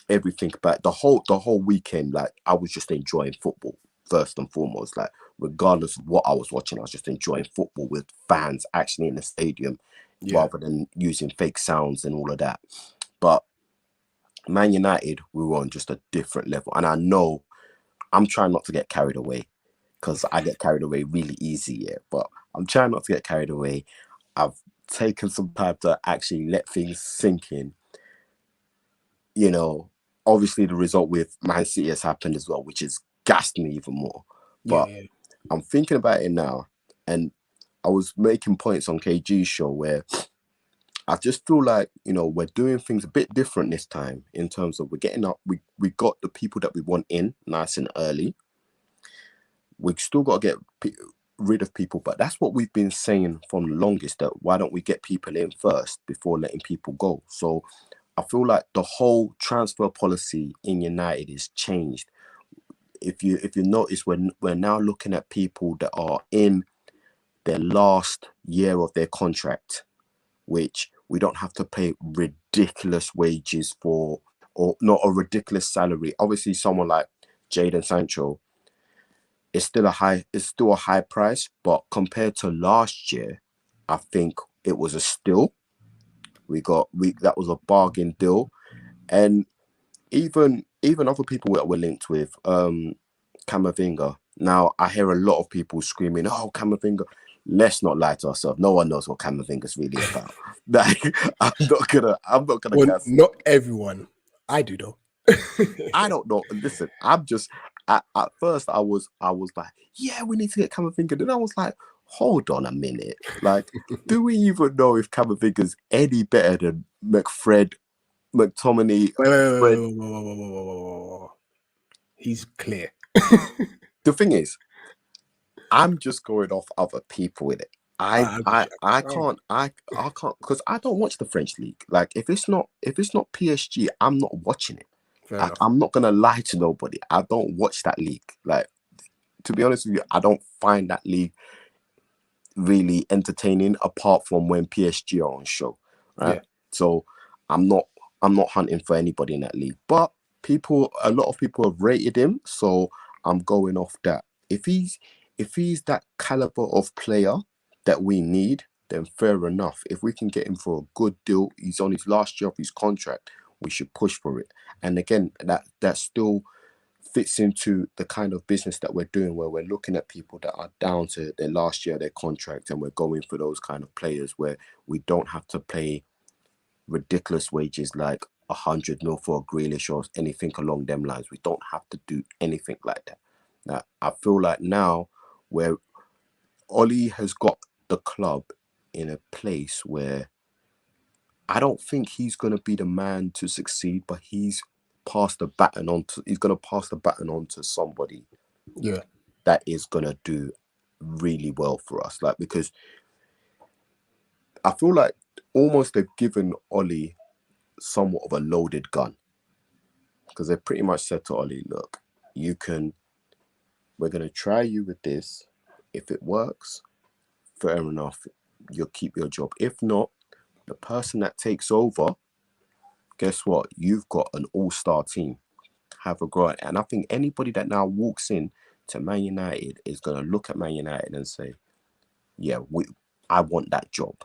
Everything about the whole weekend, like I was just enjoying football first and foremost. Like regardless of what I was watching, I was just enjoying football with fans actually in the stadium, rather than using fake sounds and all of that. But Man United, we were on just a different level, and I know I'm trying not to get carried away, because I get carried away really easy, but I'm trying not to get carried away. I've taken some time to actually let things sink in. You know, obviously the result with Man City has happened as well, which has gassed me even more. But I'm thinking about it now, and I was making points on KG's show where I just feel like, you know, we're doing things a bit different this time in terms of we're getting up, we got the people that we want in nice and early. We've still got to get rid of people, but that's what we've been saying from the longest, that why don't we get people in first before letting people go? So I feel like the whole transfer policy in United is changed. If you notice, we're now looking at people that are in their last year of their contract, which we don't have to pay ridiculous wages for, or not a ridiculous salary. Obviously, someone like Jadon Sancho, it's still a high price, but compared to last year, I think it was a steal. That was a bargain deal, and even other people that we're linked with, Camavinga. Now I hear a lot of people screaming, "Oh, Camavinga." Let's not lie to ourselves. No one knows what Camavinga's really about. Like, I'm not gonna. Well, guess. not everyone. I do though. I don't know. Listen, I'm just. At first, I was like, yeah, we need to get Camavinga. Then I was like, hold on a minute. Like, do we even know if Camavinga's any better than McFred, McTominay? Wait. He's clear. The thing is, I'm just going off other people with it. I can't because I don't watch the French league. Like, if it's not PSG, I'm not watching it. I'm not gonna lie to nobody. I don't watch that league. Like, to be honest with you, I don't find that league really entertaining apart from when PSG are on show. Right. Yeah. So I'm not hunting for anybody in that league. But a lot of people have rated him, so I'm going off that. If he's that caliber of player that we need, then fair enough. If we can get him for a good deal, he's on his last year of his contract, we should push for it. And again, that still fits into the kind of business that we're doing, where we're looking at people that are down to their last year of their contract, and we're going for those kind of players where we don't have to pay ridiculous wages like 100 mil for a Grealish or anything along them lines. We don't have to do anything like that. Now, I feel like now where Oli has got the club in a place where I don't think he's going to be the man to succeed, but he's going to pass the baton on to somebody that is going to do really well for us. Like, because I feel like almost they've given Oli somewhat of a loaded gun, because they pretty much said to Oli, look, we're going to try you with this. If it works, fair enough, you'll keep your job. If not, the person that takes over, guess what? You've got an all-star team. Have a go. And I think anybody that now walks in to Man United is going to look at Man United and say, yeah, I want that job.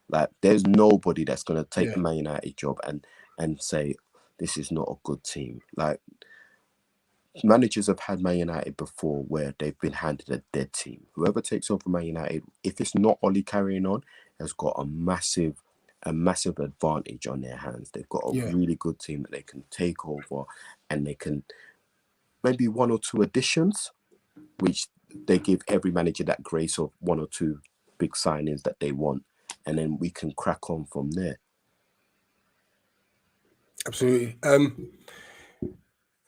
Like, there's nobody that's going to take the Man United job and say, this is not a good team. Like, managers have had Man United before where they've been handed a dead team. Whoever takes over Man United, if it's not Oli carrying on, has got a massive advantage on their hands. They've got a really good team that they can take over, and they can maybe one or two additions, which they give every manager that grace of one or two big signings that they want, and then we can crack on from there. Absolutely.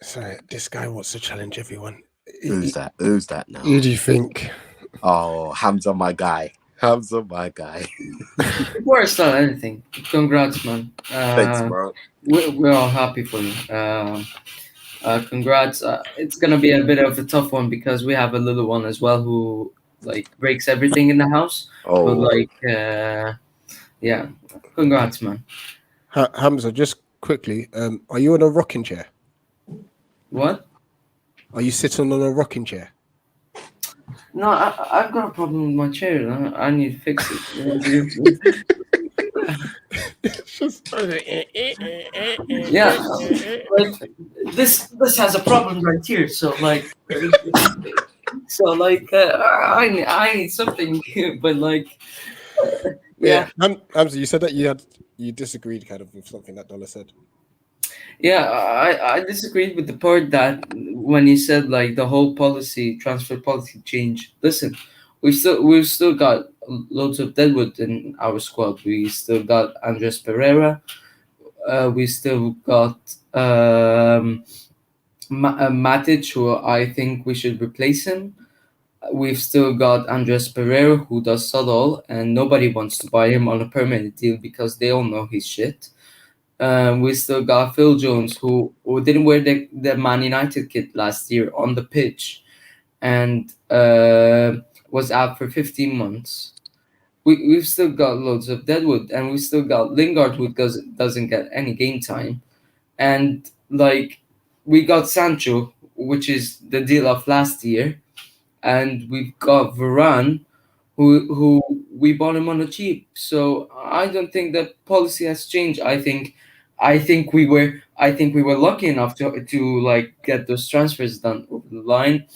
Sorry, this guy wants to challenge everyone. Who's that now? Who do you think? Oh, Hamza, my guy. Hamza, my guy. Before I start anything, congrats, man. Thanks, bro. We're all happy for you. Congrats. It's gonna be a bit of a tough one because we have a little one as well who like breaks everything in the house. Oh, But like, yeah, congrats, man. Hamza, just quickly, are you on a rocking chair? What? Are you sitting on a rocking chair? No, I've got a problem with my chair. I need to fix it. Yeah, like this has a problem right here. So like, I need something, but like, yeah. Hamza, you said that you disagreed kind of with something that Dollar said. Yeah, I disagreed with the part that when he said like the whole transfer policy change. Listen, we've still got loads of deadwood in our squad. We still got Andres Pereira. We still got Matic, who I think we should replace him. We've still got Andres Pereira, who does sod all, and nobody wants to buy him on a permanent deal because they all know he's shit. We still got Phil Jones, who didn't wear the Man United kit last year on the pitch and was out for 15 months. We've still got loads of deadwood, and we still got Lingard, who doesn't get any game time. And like, we got Sancho, which is the deal of last year. And we've got Varane, who we bought him on the cheap. So I don't think that policy has changed. I think we were lucky enough to like get those transfers done over the line,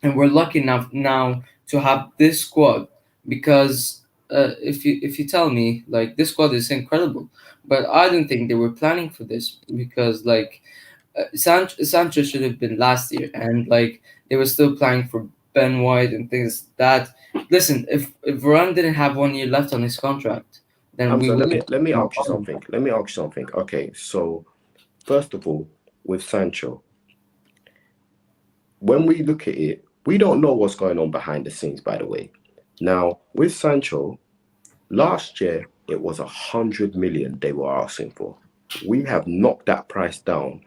and we're lucky enough now to have this squad because if you tell me like this squad is incredible, but I don't think they were planning for this because like Sancho should have been last year, and like they were still planning for Ben White and things that. Listen, if Varane didn't have 1 year left on his contract, then Hamza, we let me ask you something. Okay, so first of all, with Sancho, when we look at it, we don't know what's going on behind the scenes, by the way. Now, with Sancho, last year it was 100 million they were asking for. We have knocked that price down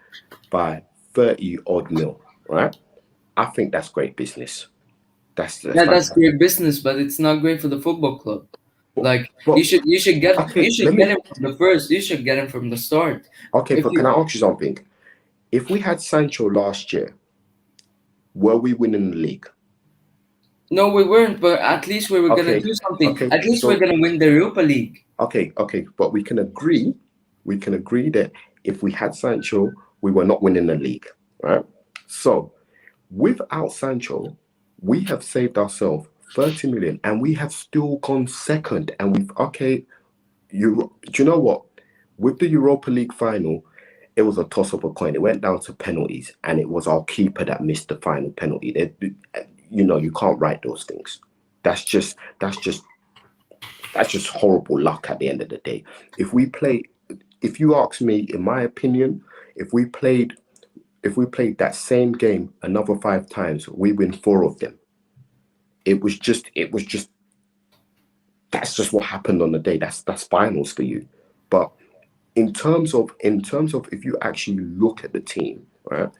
by 30 odd mil, right? I think that's great business. That's great business, but it's not great for the football club. Like you should get him from the first. You should get him from the start. Okay, but can I ask you something? If we had Sancho last year, were we winning the league? No, we weren't. But at least we were gonna do something. Okay, at least we're gonna win the Europa League. Okay, but we can agree that if we had Sancho, we were not winning the league, right? So without Sancho, we have saved ourselves 30 million and we have still gone second. And do you know what? With the Europa League final, it was a toss of a coin. It went down to penalties, and it was our keeper that missed the final penalty. You can't write those things. That's just horrible luck at the end of the day. If you ask me, in my opinion, if we played that same game another 5 times, we win 4 of them. It was just that's just what happened on the day. That's finals for you. But in terms of if you actually look at the team, right,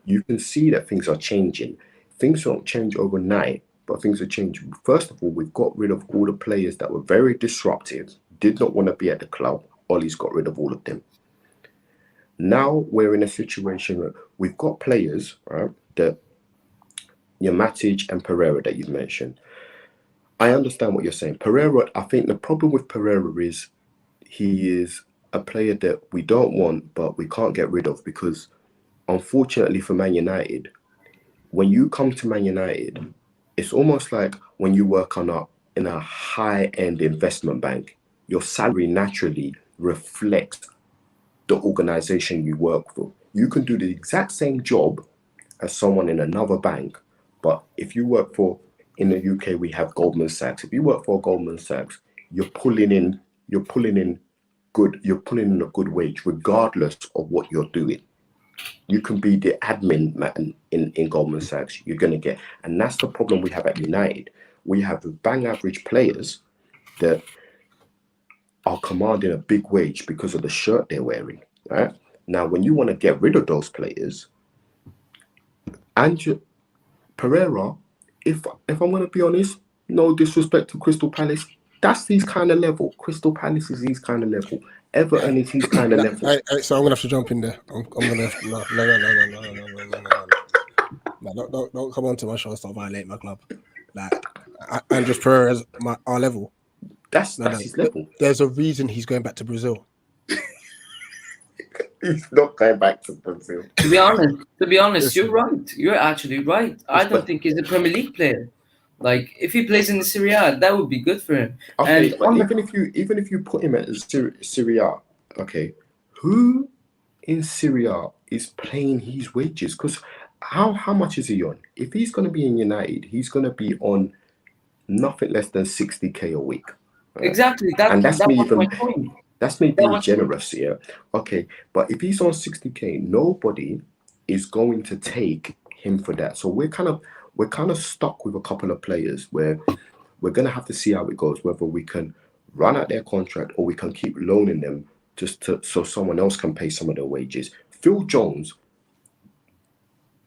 you can see that things are changing. Things don't change overnight, but things are changing. First of all, we've got rid of all the players that were very disruptive, did not want to be at the club. Ollie's got rid of all of them. Now we're in a situation where we've got players, right, that Matic and Pereira that you've mentioned. I understand what you're saying. Pereira, I think the problem with Pereira is he is a player that we don't want, but we can't get rid of because, unfortunately for Man United, when you come to Man United, it's almost like when you work in a high-end investment bank, your salary naturally reflects the organization you work for. You can do the exact same job as someone in another bank, but if you work for, in the UK, we have Goldman Sachs. If you work for Goldman Sachs, you're pulling in a good wage, regardless of what you're doing. You can be the admin man in Goldman Sachs. You're going to get, and that's the problem we have at United. we have bang average players that are commanding a big wage because of the shirt they're wearing. Right now, when you want to get rid of those players, Angel Pereira, if I'm going to be honest, no disrespect to Crystal Palace, that's his kind of level. Crystal Palace is his kind of level. Everton is his kind of level. So I'm gonna have to jump in there. I'm gonna no. Don't come on to my show and start violating my club. Like Andres Pereira is our level. That's his level. There's a reason he's going back to Brazil. He's not going back to Brazil. To be honest, you're right. You're actually right. I don't think he's a Premier League player. Like, if he plays in the Serie A, that would be good for him. Okay, and but even if you put him at Serie A, okay, who in Serie A is paying his wages? Because how much is he on? If he's going to be in United, he's going to be on nothing less than 60k a week. Right? Exactly. That's my point. That's me being generous here. Okay, but if he's on 60k, nobody is going to take him for that. So we're kind of stuck with a couple of players where we're going to have to see how it goes, whether we can run out their contract or we can keep loaning them so someone else can pay some of their wages. Phil Jones,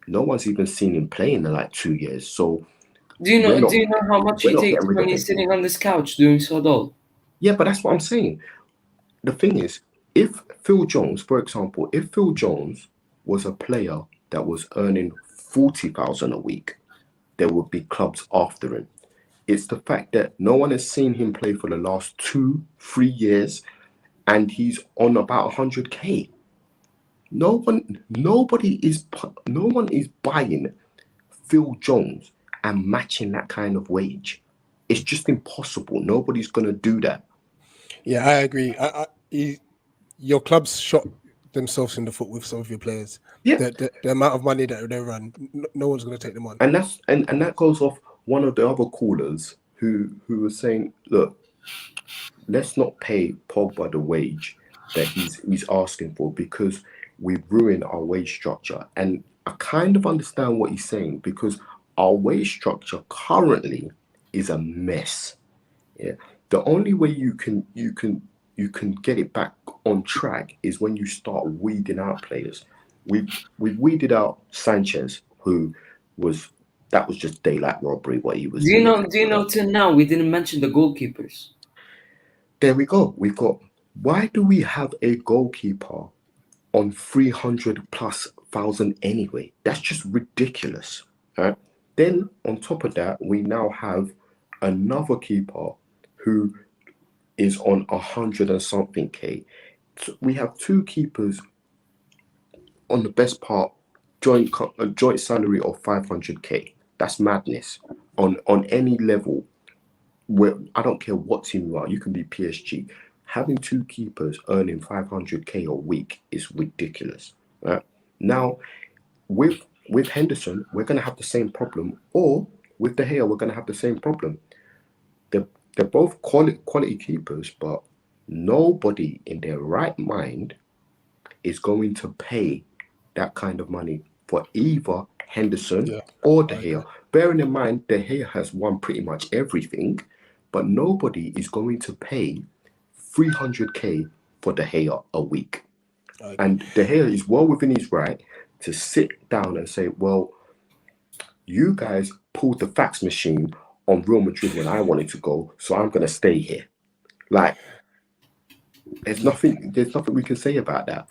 no one's even seen him play in like 2 years. So do you know how much he takes when he's sitting on this couch doing sod all? Yeah, but that's what I'm saying. The thing is, if Phil Jones, for example, if Phil Jones was a player that was earning 40,000 a week, there would be clubs after him. It's the fact that no one has seen him play for the last 2-3 years, and he's on about 100k. No one is buying Phil Jones and matching that kind of wage. It's just impossible. Nobody's gonna do that. Yeah, I agree. Your clubs shot themselves in the foot with some of your players. Yeah, the amount of money that they run, no one's going to take them on. And that goes off one of the other callers who was saying, look, let's not pay Pogba the wage that he's asking for because we've ruined our wage structure. And I kind of understand what he's saying because our wage structure currently is a mess. Yeah. The only way you can get it back on track is when you start weeding out players. We've weeded out Sanchez, who was just daylight robbery what he was. Do you know till now we didn't mention the goalkeepers? There we go. We've got. Why do we have a goalkeeper on 300,000+ anyway? That's just ridiculous. Right? Then on top of that, we now have another keeper who is on 100 and something K. So we have two keepers on the best part, joint salary of 500k. That's madness on any level. Where I don't care what team you are, you can be PSG. Having two keepers earning 500k a week is ridiculous. Right? Now, with Henderson, we're going to have the same problem, or with De Gea, we're going to have the same problem. They're both quality keepers, but nobody in their right mind is going to pay that kind of money for either Henderson or De Gea. Bearing in mind, De Gea has won pretty much everything, but nobody is going to pay 300k for De Gea a week. And De Gea is well within his right to sit down and say, well, you guys pulled the fax machine on Real Madrid when I wanted to go, so I'm going to stay here. Like, there's nothing we can say about that.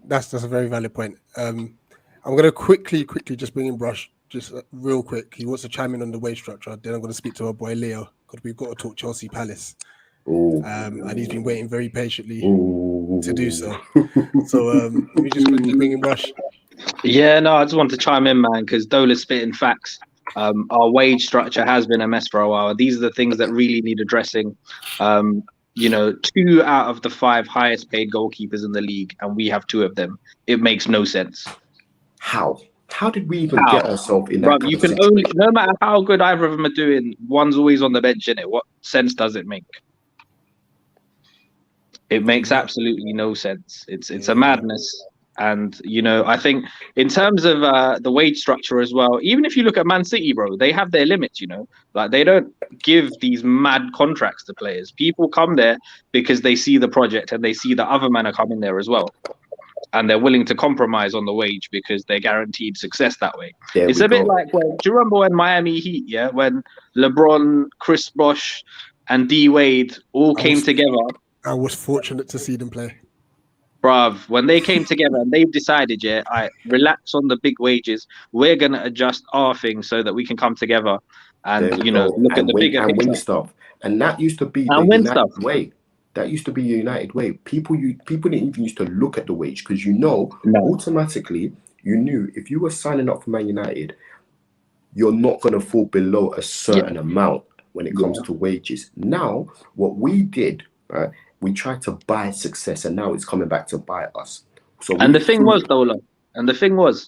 That's a very valid point. I'm going to quickly just bring in Brush, just real quick. He wants to chime in on the wage structure. Then I'm going to speak to our boy Leo, because we've got to talk Chelsea Palace. And he's been waiting very patiently to do so. So let me just quickly bring in Brush. Yeah, no, I just want to chime in, man, because Dola's spitting facts. Our wage structure has been a mess for a while. These are the things that really need addressing. 2 out of the 5 highest paid goalkeepers in the league, and we have 2 of them. It makes no sense. How did we even get ourselves in that? Bro, you can only, no matter how good either of them are doing, one's always on the bench, innit? What sense does it make? It makes absolutely no sense. It's a madness. And I think in terms of the wage structure as well, even if you look at Man City, bro, they have their limits. Like they don't give these mad contracts to players. People come there because they see the project and they see the other men are coming there as well, and they're willing to compromise on the wage because they're guaranteed success that way. It's a bit like do you remember when Miami Heat, when LeBron, Chris Bosh, and D Wade all came together? I was fortunate to see them play. Bruv, when they came together and they've decided, relax on the big wages. We're gonna adjust our things so that we can come together and look at the bigger and win picture. stuff. And that used to be the United way. That used to be a United way. People didn't even used to look at the wage because automatically you knew if you were signing up for Man United, you're not gonna fall below a certain amount when it comes to wages. Now, what we did, right? We tried to buy success, and now it's coming back to buy us. And the thing was,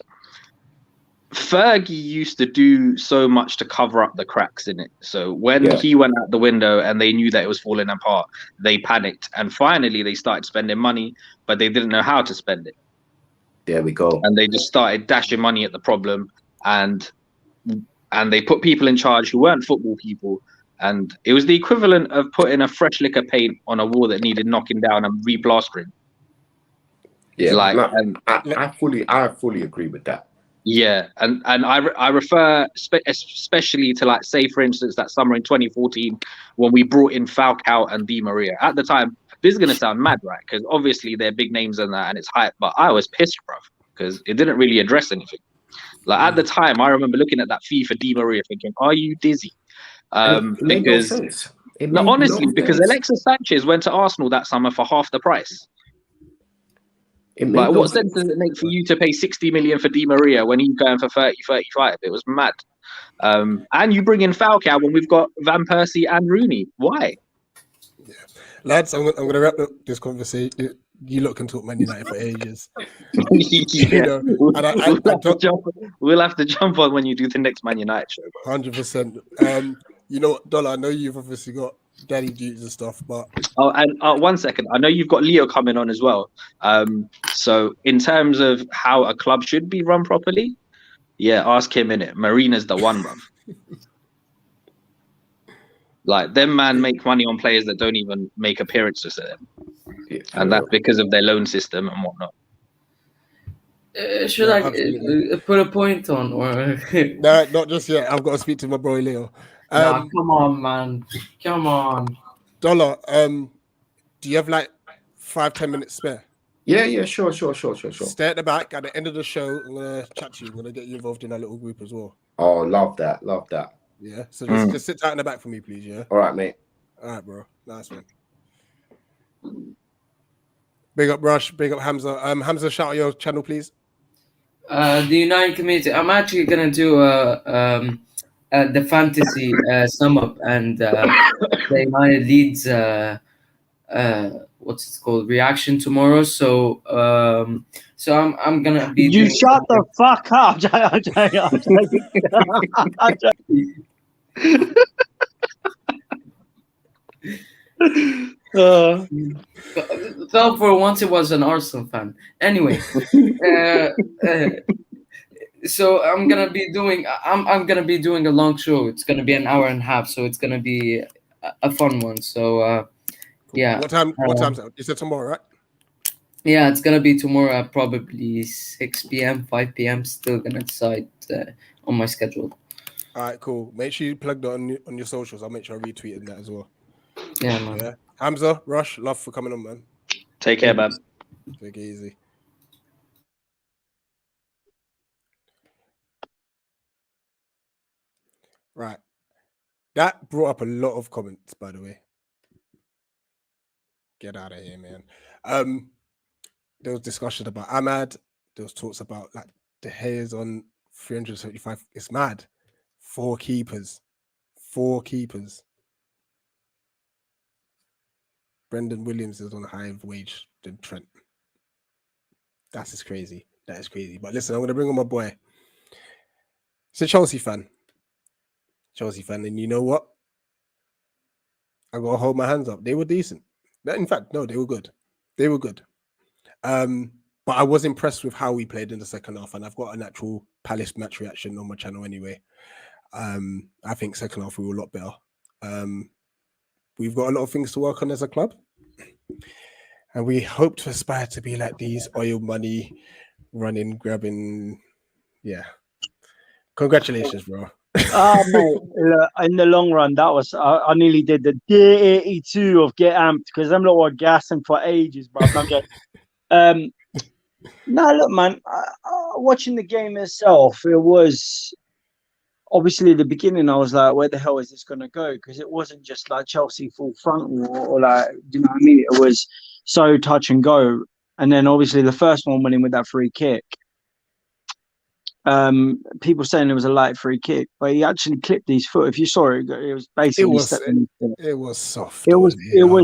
Fergie used to do so much to cover up the cracks in it. So when he went out the window and they knew that it was falling apart, they panicked. And finally, they started spending money, but they didn't know how to spend it. There we go. And they just started dashing money at the problem, and they put people in charge who weren't football people. And it was the equivalent of putting a fresh lick of paint on a wall that needed knocking down and replastering. Yeah, I fully agree with that. Yeah, and I refer especially to, like, say for instance that summer in 2014 when we brought in Falcao and Di Maria. At the time, this is gonna sound mad, right? Because obviously they're big names in that and it's hype, but I was pissed, bruv, because it didn't really address anything. Like at the time, I remember looking at that fee for Di Maria thinking, "Are you dizzy?" Because because Alexis Sanchez went to Arsenal that summer for half the price. Like, what sense does it make for you to pay 60 million for Di Maria when he's going for 30, 35? It was mad. And you bring in Falcao when we've got Van Persie and Rooney. Why? Yeah. Lads, I'm going to wrap up this conversation. You lot can talk Man United for ages. We'll have to jump on when you do the next Man United show. 100%. Dollar, I know you've obviously got daddy duties and stuff, but and 1 second, I know you've got Leo coming on as well. So in terms of how a club should be run properly, ask him in it. Marina's the one, bruv. Like, them man make money on players that don't even make appearances to them, and that's because of their loan system and whatnot. Should I put a point on, or no, not just yet. I've got to speak to my boy Leo. Come on, man. Come on. Dollar, do you have like 5-10 minutes spare? Yeah, sure. Stay at the back. At the end of the show, I'm going to chat to you. I'm going to get you involved in our little group as well. Oh, love that. Yeah, so just sit out in the back for me, please, yeah? All right, mate. All right, bro. Nice one. Big up Rush, big up Hamza. Hamza, shout out your channel, please. The United community. I'm actually going to do the fantasy sum up and the United Leeds what's it called, reaction tomorrow. So I'm gonna be. You shut the fuck up. Thought for once it was an Arsenal fan. Anyway, so I'm gonna be doing a long show. It's gonna be an hour and a half, so it's gonna be a fun one. So yeah. What time? What time's that? You said tomorrow, right? Yeah, it's gonna be tomorrow at probably 6 p.m., 5 p.m. Still gonna decide on my schedule. All right, cool. Make sure you plug that on your socials. I'll make sure I retweet that as well. Yeah, man. Yeah. Hamza, Rush, love for coming on, man. Take care, man. Take it easy. Right. That brought up a lot of comments, by the way. Get out of here, man. There was discussion about Ahmad. There was talks about like De Gea's on 375. It's mad. 4 keepers. Brendan Williams is on a higher wage than Trent. That is crazy. But listen, I'm going to bring on my boy. He's a Chelsea fan. And you know what? I got to hold my hands up. They were decent. In fact, no, they were good. But I was impressed with how we played in the second half, and I've got an actual Palace match reaction on my channel anyway. I think second half we were a lot better. We've got a lot of things to work on as a club, and we hope to aspire to be like these oil money running, grabbing. Yeah, congratulations, bro. Mate, look, in the long run, that was I nearly did the day 82 of Get Amped because them lot were gassing for ages, bro. No, look, man. Watching the game itself, it was obviously at the beginning. I was like, "Where the hell is this gonna go?" Because it wasn't just like Chelsea full front or like, do you know what I mean? It was so touch and go, and then obviously the first one went in with that free kick. People saying it was a light free kick, but he actually clipped his foot. If you saw it, it was basically it was soft. It was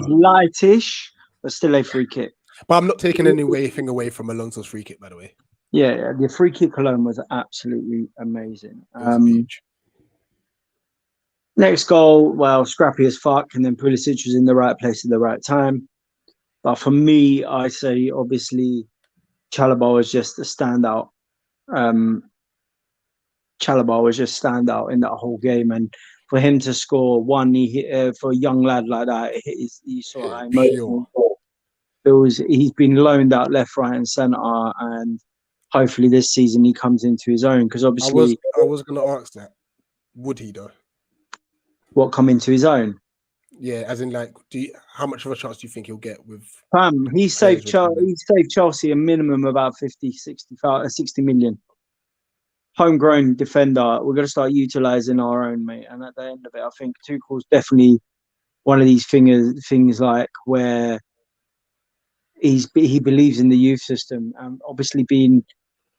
lightish, but still a free kick. But I'm not taking anything away from Alonso's free kick, by the way. Yeah, the free kick alone was absolutely amazing. Next goal, well, scrappy as fuck, and then Pulisic was in the right place at the right time. But for me, I say obviously Chalobah was just a standout. Chalobah was just standout in that whole game, and for him to score one, for a young lad like that, you saw how emotional. He's been loaned out left, right, and centre, and hopefully this season he comes into his own. Because obviously, I was going to ask that. Would he though? What, come into his own? Yeah, as in like, how much of a chance do you think he'll get with? He saved Chelsea a minimum about 60 million. Homegrown defender. We're going to start utilising our own, mate. And at the end of it, I think Tuchel's definitely one of these things like where he believes in the youth system. Obviously being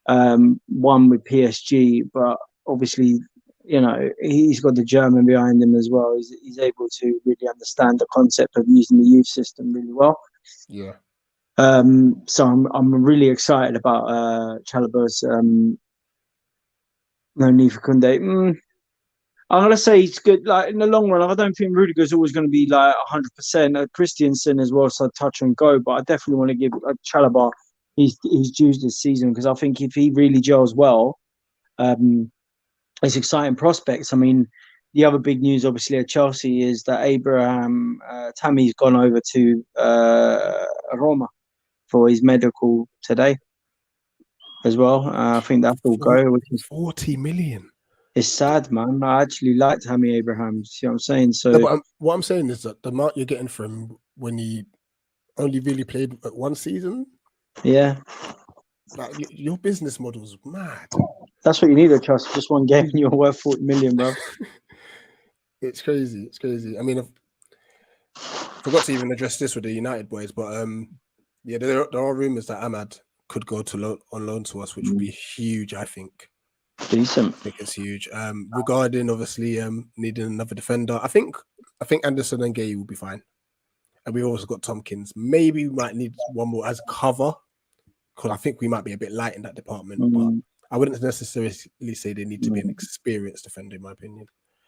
one with PSG, but obviously, you know, he's got the German behind him as well. He's able to really understand the concept of using the youth system really well. Yeah. So I'm really excited about Chalobah's. No need for Koundé. I'm gonna say it's good. Like in the long run, I don't think Rudiger's always going to be like 100%. Christiansen as well, so touch and go. But I definitely want to give Chalobah his dues this season because I think if he really gels well, it's exciting prospects. I mean, the other big news, obviously, at Chelsea is that Abraham Tammy's gone over to Roma for his medical today as well. I think that will go. Which is 40 million. It's sad, man. I actually like Tammy Abraham. You see what I'm saying? So, no, but what I'm saying is that the amount you're getting from when he only really played one season. Yeah. Like your business model's mad. That's what you need, Chelsea. Just one game and you're worth 40 million, bro. It's crazy. It's crazy. I mean, I forgot to even address this with the United boys, but yeah, there are rumors that Ahmad could go on loan to us, which would be huge, I think. Decent. I think it's huge. Regarding obviously needing another defender, I think Anderson and Gay will be fine, and we've also got Tompkins. Maybe we might need one more as cover because I think we might be a bit light in that department. But I wouldn't necessarily say they need to be an experienced defender, in my opinion.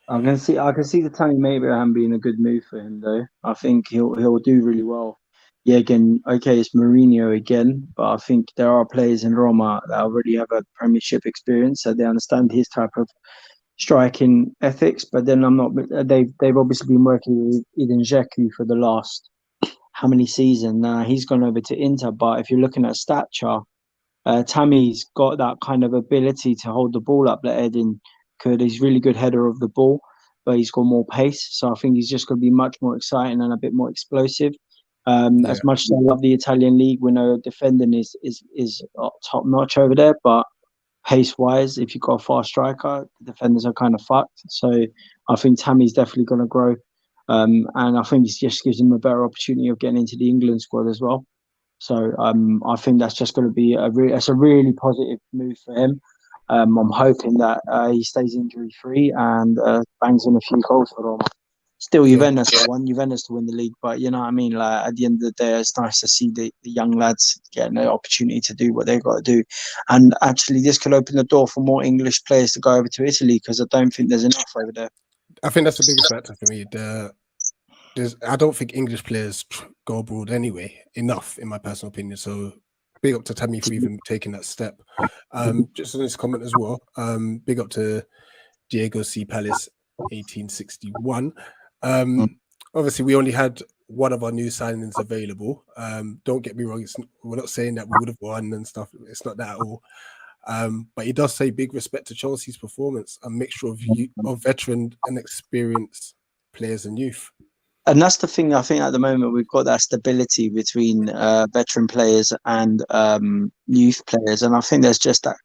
I can see the Tammy Abraham being a good move for him, though. I think he'll do really well. Yeah, again, okay, it's Mourinho again, but I think there are players in Roma that already have a Premiership experience, so they understand his type of striking ethics. But then they've obviously been working with Eden Dzeko for the last how many seasons? He's gone over to Inter, but if you're looking at stature, Tammy's got that kind of ability to hold the ball up that Eden could. He's a really good header of the ball, but he's got more pace. So I think he's just going to be much more exciting and a bit more explosive. As much as I love the Italian league, we know defending is top notch over there, but pace wise, if you've got a fast striker, the defenders are kind of fucked. So I think Tammy's definitely going to grow, and I think it just gives him a better opportunity of getting into the England squad as well. So I think that's just going to be a really positive move for him. I'm hoping that he stays injury free and bangs in a few goals for Roma. Still, Juventus to win the league, but you know what I mean. Like at the end of the day, it's nice to see the young lads getting the opportunity to do what they've got to do, and actually, this could open the door for more English players to go over to Italy because I don't think there's enough over there. I think that's the biggest factor for me. I don't think English players go abroad anyway enough, in my personal opinion. So big up to Tammy for even taking that step. Just on this comment as well, big up to Diego C. Palace 1861. Obviously, we only had one of our new signings available. Don't get me wrong, we're not saying that we would have won and stuff. It's not that at all. But he does say big respect to Chelsea's performance, a mixture of veteran and experienced players and youth. And that's the thing. I think at the moment we've got that stability between veteran players and youth players, and I think there's just that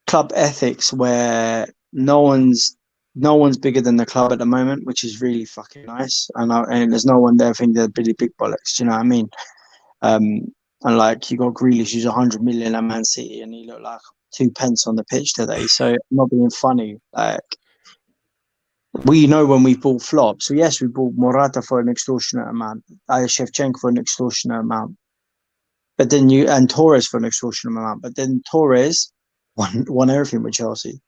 club ethics where no one's bigger than the club at the moment, which is really fucking nice. And there's no one there thinking they're really big bollocks. Do you know what I mean? And like you got Grealish, who's 100 million at Man City, and he looked like 2 pence on the pitch today. So I'm not being funny. Like we know when we bought flops. So yes, we bought Morata for an extortionate amount, Shevchenko for an extortionate amount, but then and Torres for an extortionate amount. But then Torres won everything with Chelsea.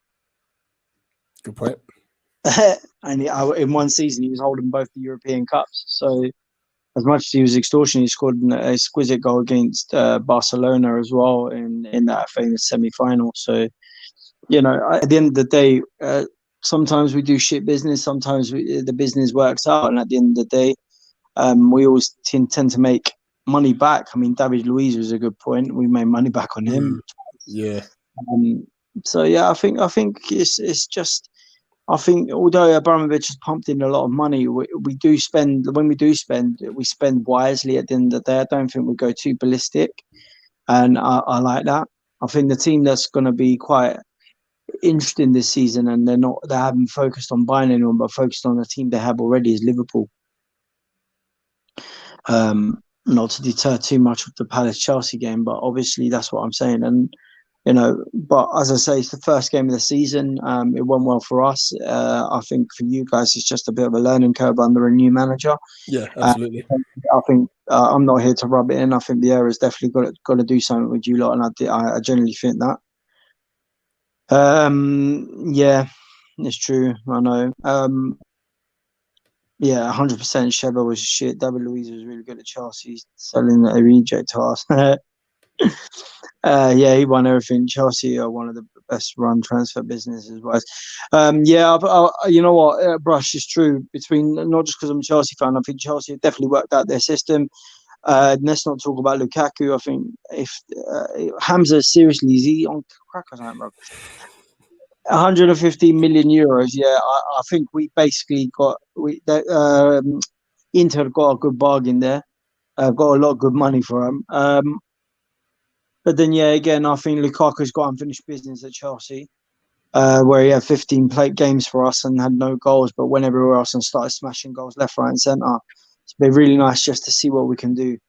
Good point. And in one season, he was holding both the European Cups. So as much as he was extortion, he scored an exquisite goal against Barcelona as well in that famous semi-final. So, you know, at the end of the day, sometimes we do shit business. Sometimes the business works out. And at the end of the day, we always tend to make money back. I mean, David Luiz was a good point. We made money back on him. Yeah. So, yeah, I think it's just... I think although Abramovich has pumped in a lot of money, we do spend. When we do spend, we spend wisely. At the end of the day, I don't think we go too ballistic, and I like that. I think the team that's going to be quite interesting this season, and they haven't focused on buying anyone, but focused on the team they have already, is Liverpool. Not to deter too much of the Palace Chelsea game, but obviously that's what I'm saying. And you know, but as I say, it's the first game of the season. It went well for us. I think for you guys, it's just a bit of a learning curve under a new manager. Yeah, absolutely. I think I'm not here to rub it in. I think the era's definitely got to do something with you lot, and I generally think that. Yeah, it's true. I know. Yeah, 100%. Sheva was shit. David Luiz was really good at Chelsea, selling a reject to us. Yeah, he won everything. Chelsea are one of the best run transfer businesses wise. Yeah, you know what, Brush is true. Between not just because I'm a Chelsea fan, I think Chelsea have definitely worked out their system. Let's not talk about Lukaku. I think if Hamza, seriously, is he on crack or something, bro? 150 million euros. Yeah, I think we basically Inter got a good bargain there. Got a lot of good money for him. But then, yeah, again, I think Lukaku's got unfinished business at Chelsea, where he had 15 games for us and had no goals, but went everywhere else and started smashing goals left, right, and centre. It's been really nice just to see what we can do.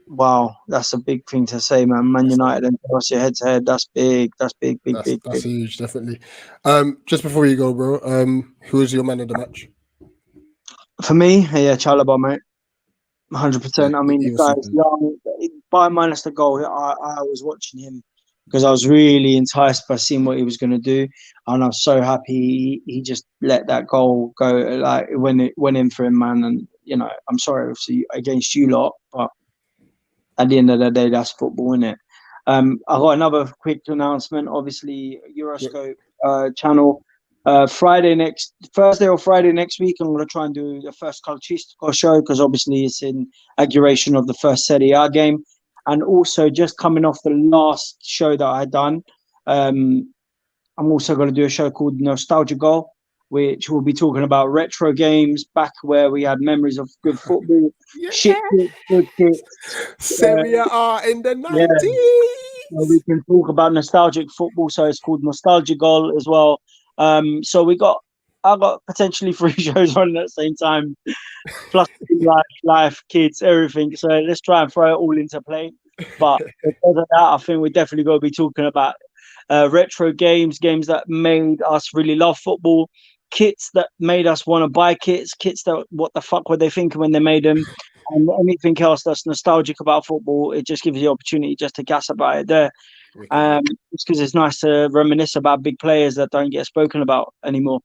Wow, that's a big thing to say, man. Man United and Chelsea head to head. That's big. That's big. That's huge, definitely. Just before you go, bro, who is your man of the match? For me, yeah, Chalobah, mate. 100%. I mean, the guy's young. By minus the goal, I was watching him because I was really enticed by seeing what he was going to do, and I'm so happy he just let that goal go. Like when it went in for him, man. And you know, I'm sorry obviously against you lot, but at the end of the day, that's football, isn't it? I got another quick announcement. Obviously, Euroscope channel. Thursday or Friday next week, I'm going to try and do the first Calcistico show because obviously it's in inauguration of the first Serie A game, and also just coming off the last show that I had done, I'm also going to do a show called Nostalgia Goal, which will be talking about retro games back where we had memories of good football, good kicks, Serie A in the 90s. Yeah. So we can talk about nostalgic football, so it's called Nostalgia Goal as well. So I got potentially 3 shows on at the same time, plus life, kids, everything. So let's try and throw it all into play. But because of that, I think we're definitely going to be talking about retro games that made us really love football, kits that made us want to buy kits that what the fuck were they thinking when they made them, and anything else that's nostalgic about football. It just gives you the opportunity just to gas about it there. It's because it's nice to reminisce about big players that don't get spoken about anymore.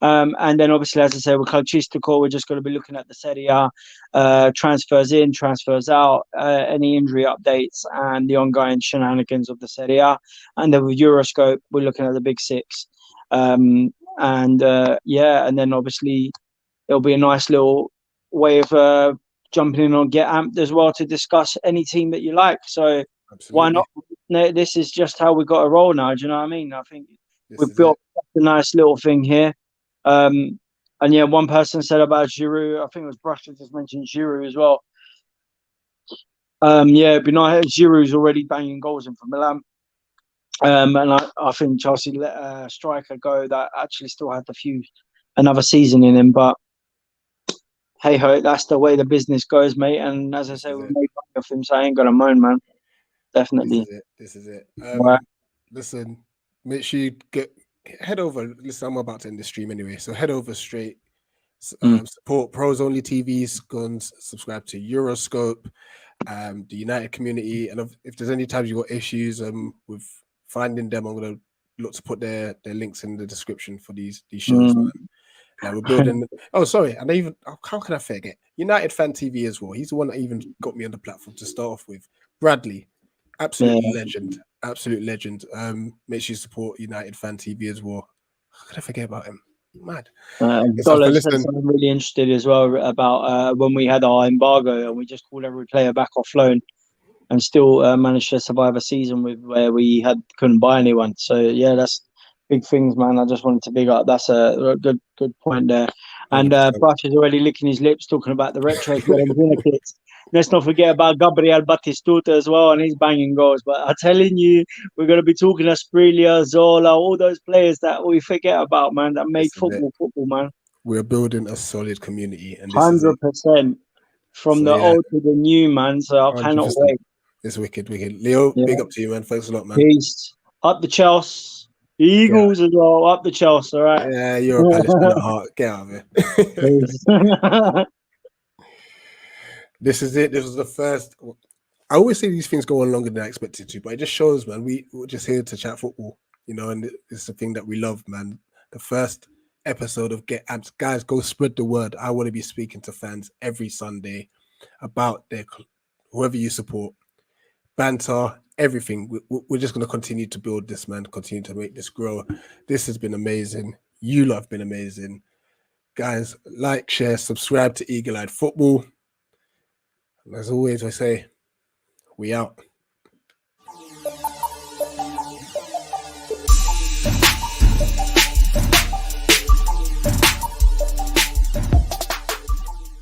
And then obviously, as I say, with Calcistico, we're just going to be looking at the Serie A, transfers in, transfers out, any injury updates, and the ongoing shenanigans of the Serie A. And then with Euroscope, we're looking at the Big Six. And then obviously it'll be a nice little way of jumping in on Get Amped as well to discuss any team that you like. So why not? This is just how we got to roll now. Do you know what I mean? I think we've built a nice little thing here. And yeah, one person said about Giroud, I think it was Brush that just mentioned Giroud as well. Yeah, it'd be nice. Giroud's already banging goals in for Milan. And I think Chelsea let a striker go that actually still had another season in him. But hey ho, that's the way the business goes, mate. And as I say, we made money off him, so I ain't gonna moan, man. Definitely. This is it. Right. Listen, make sure you head over. Listen, I'm about to end the stream anyway, so head over straight. Support Pros Only TVs. Go and subscribe to Euroscope, the United community. And if there's any times you got issues with finding them, I'm gonna look to put their links in the description for these shows. Man. We're building. Oh, sorry, and even how can I forget United Fan TV as well? He's the one that even got me on the platform to start off with. Bradley, absolute legend. Make sure you support United Fan TV as well. How could I forget about him? Mad. Dollars said something really interested as well about when we had our embargo and we just called every player back off loan and still managed to survive a season where we couldn't buy anyone. So yeah, that's big things, man. I just wanted to big up. That's a good point there. And Brush is already licking his lips talking about the retro kits. Let's not forget about Gabriel Batistuta as well, and he's banging goals. But I'm telling you, we're going to be talking Asprilla, Zola, all those players that we forget about, man, that make football, man. We're building a solid community. And 100%. From the old to the new, man. So I cannot wait. It's wicked. Leo, big up to you, man. Thanks a lot, man. Peace. Up the Chelsea. The Eagles as well. Up the Chelsea, all right? Yeah, you're a Palace fan at heart. Get out of here. This is it. This was the first. I always say these things go on longer than I expected to, but it just shows, man, we're just here to chat football, and it's the thing that we love, man. The first episode of Get Amped. Guys, go spread the word. I want to be speaking to fans every Sunday about whoever you support, banter, everything. We're just going to continue to build this, man, continue to make this grow. This has been amazing. You lot have been amazing. Guys, like, share, subscribe to Eagle Eyed Football. As always, I say, we out.